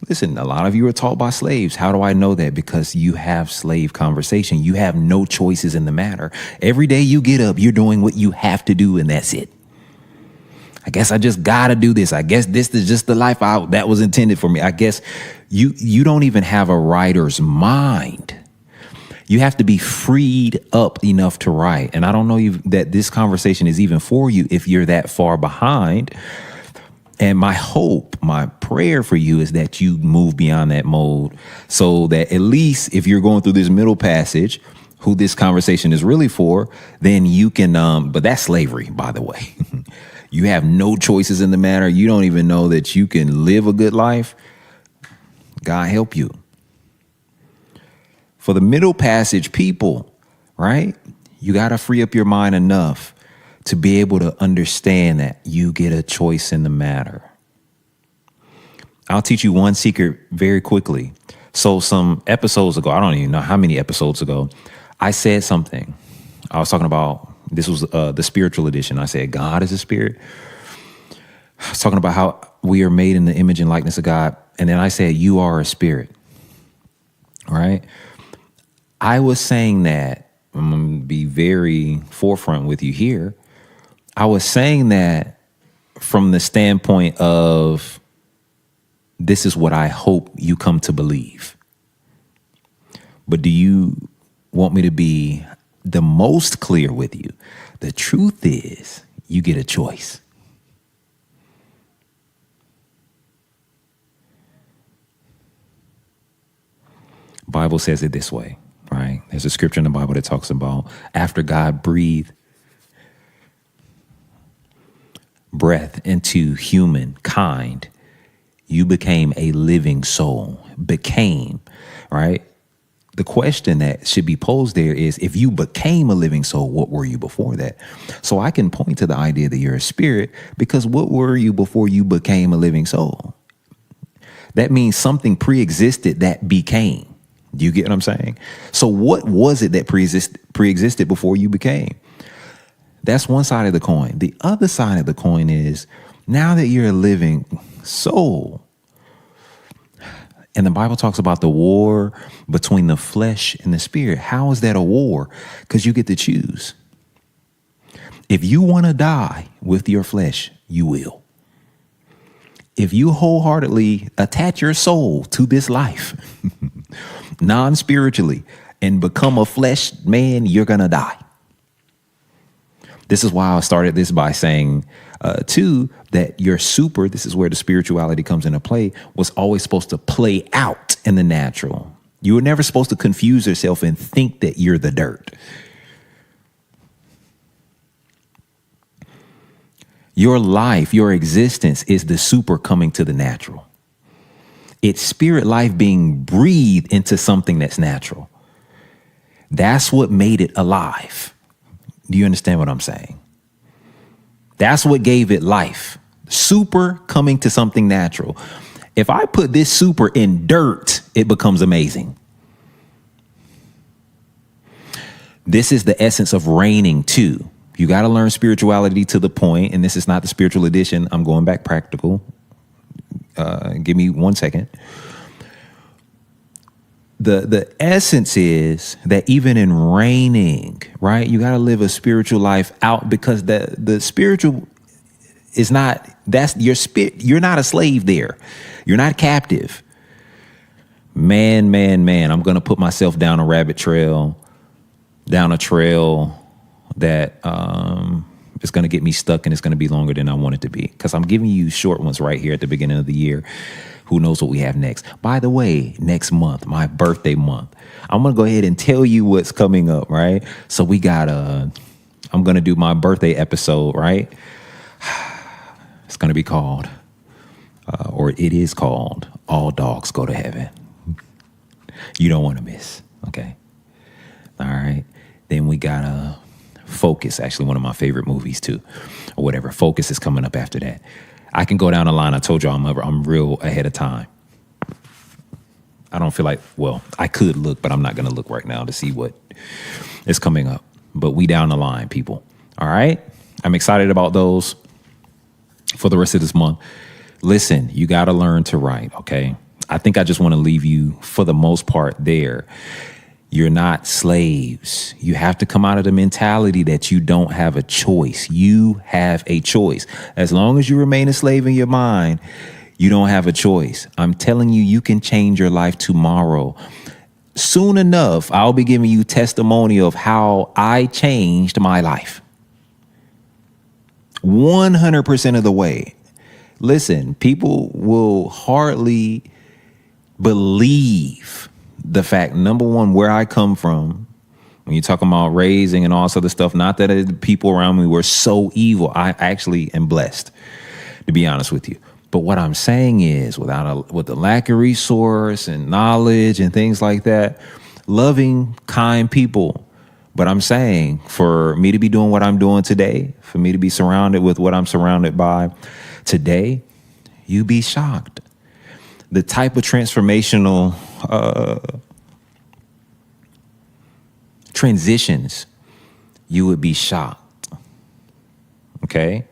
Listen, a lot of you are taught by slaves. How do I know that? Because you have slave conversation. You have no choices in the matter. Every day you get up, you're doing what you have to do, and that's it. I guess I just gotta do this. I guess this is just the life that was intended for me. I guess you don't even have a writer's mind. You have to be freed up enough to write. And I don't know that this conversation is even for you if you're that far behind. And my hope, my prayer for you is that you move beyond that mode so that at least if you're going through this middle passage, who this conversation is really for, then you can, but that's slavery, by the way. You have no choices in the matter. You don't even know that you can live a good life. God help you. For the middle passage people, right? You got to free up your mind enough to be able to understand that you get a choice in the matter. I'll teach you one secret very quickly. So some episodes ago, I don't even know how many episodes ago, I said something. I was talking about, this was the spiritual edition. I said, God is a spirit. I was talking about how we are made in the image and likeness of God. And then I said, you are a spirit, right? I was saying that, I'm going to be very forefront with you here. I was saying that from the standpoint of this is what I hope you come to believe. But do you want me to be the most clear with you? The truth is you get a choice. Bible says it this way, right? There's a scripture in the Bible that talks about after God breathed breath into humankind, you became a living soul. Became, right? The question that should be posed there is, if you became a living soul, what were you before that? So I can point to the idea that you're a spirit, because what were you before you became a living soul? That means something pre-existed that became. Do you get what I'm saying? So what was it that pre-existed before you became? That's one side of the coin. The other side of the coin is, now that you're a living soul, and the Bible talks about the war between the flesh and the spirit. How is that a war? Because you get to choose. If you want to die with your flesh, you will. If you wholeheartedly attach your soul to this life, non-spiritually, and become a flesh man, you're going to die. This is why I started this by saying, too, that your super, this is where the spirituality comes into play, was always supposed to play out in the natural. You were never supposed to confuse yourself and think that you're the dirt. Your life, your existence is the super coming to the natural. It's spirit life being breathed into something that's natural. That's what made it alive. Do you understand what I'm saying? That's what gave it life. Super coming to something natural. If I put this super in dirt, it becomes amazing. This is the essence of reigning too. You got to learn spirituality to the point, and this is not the spiritual edition. I'm going back practical. Give me 1 second. The essence is that even in reigning, right, you got to live a spiritual life out, because the spiritual is not, that's your spirit. You're not a slave there. You're not captive. Man, I'm going to put myself down a rabbit trail, down a trail that is going to get me stuck, and it's going to be longer than I want it to be, because I'm giving you short ones right here at the beginning of the year. Who knows what we have next? By the way, next month, my birthday month, I'm going to go ahead and tell you what's coming up, right? So we got I'm going to do my birthday episode, right? It's going to be called, or it is called, All Dogs Go to Heaven. You don't want to miss, okay? All right. Then we got Focus, actually one of my favorite movies too, or whatever. Focus is coming up after that. I can go down the line. I told you I'm real ahead of time. I don't feel like, well, I could look, but I'm not going to look right now to see what is coming up. But we down the line, people. All right? I'm excited about those for the rest of this month. Listen, you got to learn to write, okay? I think I just want to leave you, for the most part, there. You're not slaves. You have to come out of the mentality that you don't have a choice. You have a choice. As long as you remain a slave in your mind, you don't have a choice. I'm telling you, you can change your life tomorrow. Soon enough, I'll be giving you testimony of how I changed my life. 100% of the way. Listen, people will hardly believe the fact, number one, where I come from. When you're talking about raising and all this other stuff, not that the people around me were so evil. I actually am blessed, to be honest with you. But what I'm saying is, with the lack of resource and knowledge and things like that, loving, kind people. But I'm saying, for me to be doing what I'm doing today, for me to be surrounded with what I'm surrounded by today, you'd be shocked. The type of transformational transitions, you would be shocked. Okay?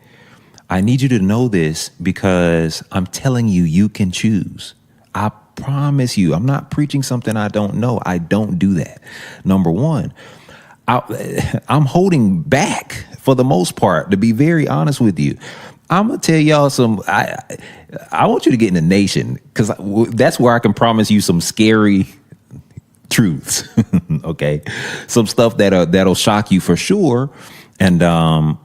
I need you to know this, because I'm telling you, you can choose. I promise you, I'm not preaching something I don't know. I don't do that. Number one, I'm holding back for the most part, to be very honest with you. I'm going to tell y'all I want you to get in the nation, because that's where I can promise you some scary truths. Okay. Some stuff that'll shock you for sure. And,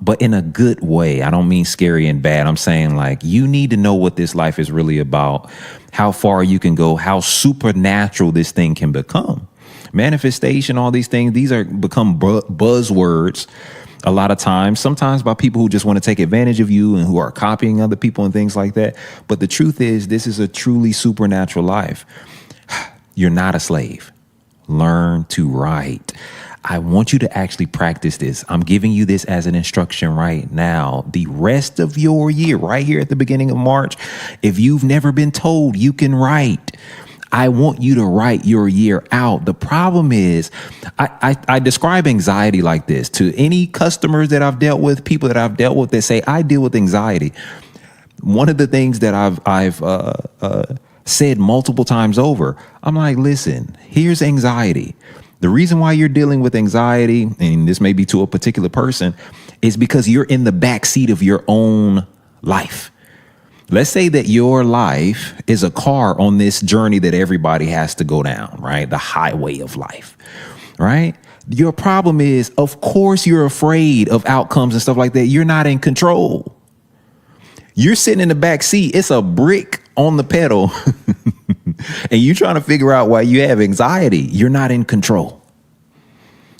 but in a good way. I don't mean scary and bad. I'm saying, like, you need to know what this life is really about, how far you can go, how supernatural this thing can become. Manifestation, all these things, these are become buzzwords a lot of times, sometimes by people who just want to take advantage of you and who are copying other people and things like that. But the truth is, this is a truly supernatural life. You're not a slave. Learn to write. I want you to actually practice this. I'm giving you this as an instruction right now. The rest of your year, right here at the beginning of March, if you've never been told you can write, I want you to write your year out. The problem is, I describe anxiety like this to any customers that I've dealt with, people that I've dealt with that say, I deal with anxiety. One of the things that I've said multiple times over, I'm like, listen, here's anxiety. The reason why you're dealing with anxiety, and this may be to a particular person, is because you're in the back seat of your own life. Let's say that your life is a car on this journey that everybody has to go down, right? The highway of life, right? Your problem is, of course, you're afraid of outcomes and stuff like that. You're not in control. You're sitting in the back seat. It's a brick on the pedal. And you're trying to figure out why you have anxiety. You're not in control.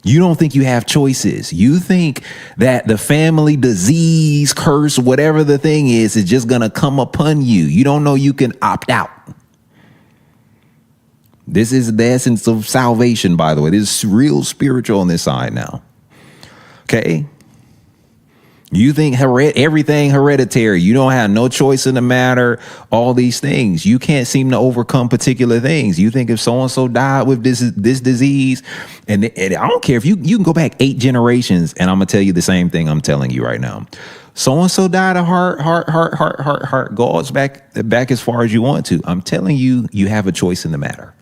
You don't think you have choices. You think that the family disease, curse, whatever the thing is just going to come upon you. You don't know you can opt out. This is the essence of salvation, by the way. This is real spiritual on this side now. Okay? You think everything hereditary. You don't have no choice in the matter. All these things. You can't seem to overcome particular things. You think if so-and-so died with this disease, and I don't care if you can go back 8 generations, and I'm going to tell you the same thing I'm telling you right now. So-and-so died of heart. Go back as far as you want to. I'm telling you, you have a choice in the matter.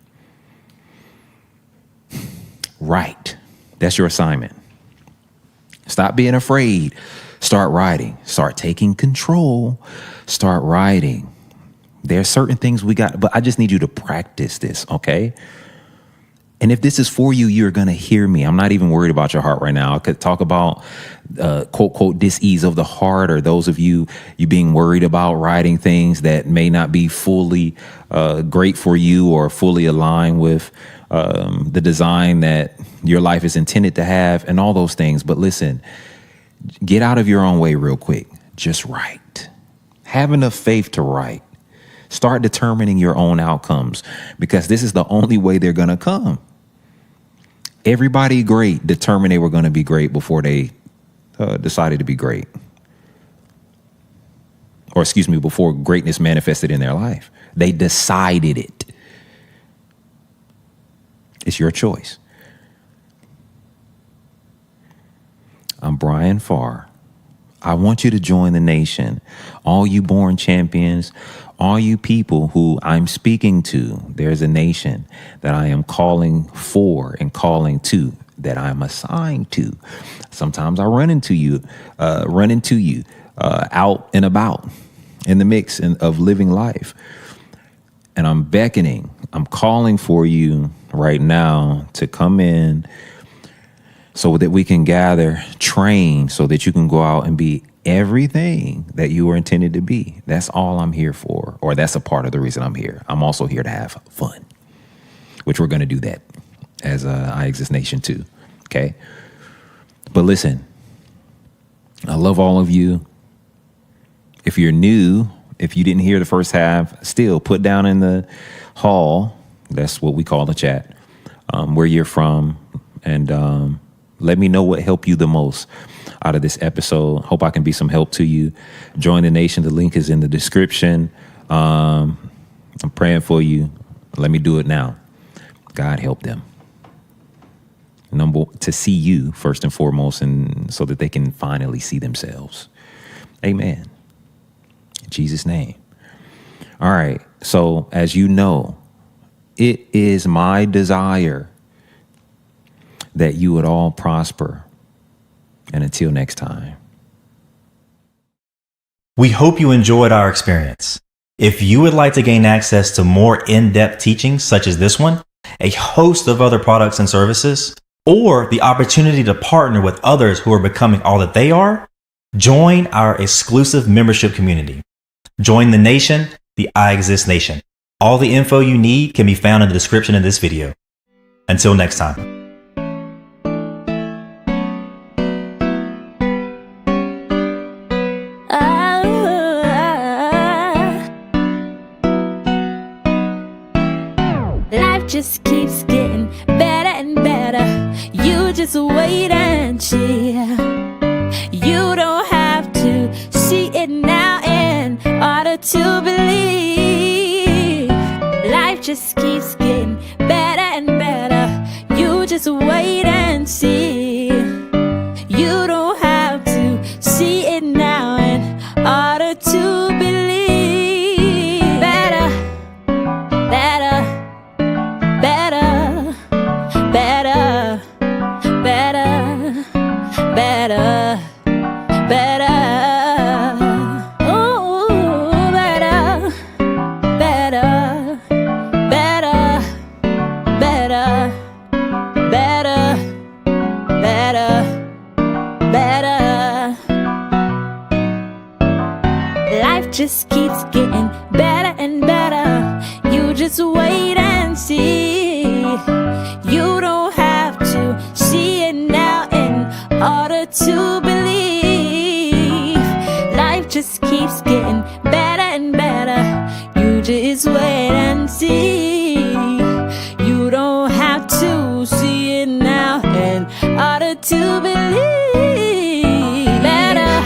Right. That's your assignment. Stop being afraid. Start writing. Start taking control. Start writing. There are certain things we got, but I just need you to practice this, okay? And if this is for you, you're going to hear me. I'm not even worried about your heart right now. I could talk about, quote, quote, dis-ease of the heart, or those of you being worried about writing things that may not be fully great for you or fully aligned with the design that your life is intended to have, and all those things. But listen, get out of your own way real quick. Just write. Have enough faith to write. Start determining your own outcomes, because this is the only way they're going to come. Everybody great determined they were going to be great before they decided to be great. Or excuse me, before greatness manifested in their life. They decided it. It's your choice. I'm Bryan Pharr. I want you to join the nation. All you born champions, all you people who I'm speaking to, there's a nation that I am calling for and calling to, that I'm assigned to. Sometimes I run into you out and about in the mix of living life. And I'm beckoning, I'm calling for you right now to come in so that we can gather, train, so that you can go out and be everything that you were intended to be. That's all I'm here for, or that's a part of the reason I'm here. I'm also here to have fun, which we're going to do that as Iexist Nation too, okay? But listen, I love all of you. If you're new, if you didn't hear the first half, still put down in the hall, that's what we call the chat, where you're from, and let me know what helped you the most out of this episode. Hope I can be some help to you. Join the nation. The link is in the description. I'm praying for you. Let me do it now. God help them. To see you first and foremost, and so that they can finally see themselves. Amen. In Jesus' name. All right. So as you know, it is my desire that you would all prosper. And until next time. We hope you enjoyed our experience. If you would like to gain access to more in-depth teachings such as this one, a host of other products and services, or the opportunity to partner with others who are becoming all that they are, join our exclusive membership community. Join the nation, the Iexist Nation. All the info you need can be found in the description of this video. Until next time. Just keeps getting better and better. You just wait and see. You don't have to see it now in order to believe. Life just keeps getting better and better. You just wait and see. You don't have to see it now in order to believe. Better, better. Better, better, better, better, better. Ooh, better, better, better, better, better, better, better. Life just keeps getting better and better. You just wait and see. You don't have to see it now in order to believe. Life just keeps getting better and better. You just wait and see. You don't have to see it now in order to believe. Better.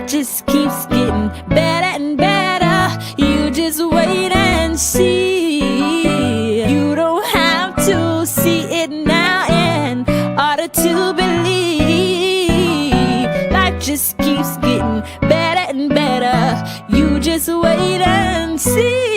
Life just keeps getting better and better. You just wait and see. You don't have to see it now in order to believe. Life just keeps getting better and better. You just wait and see.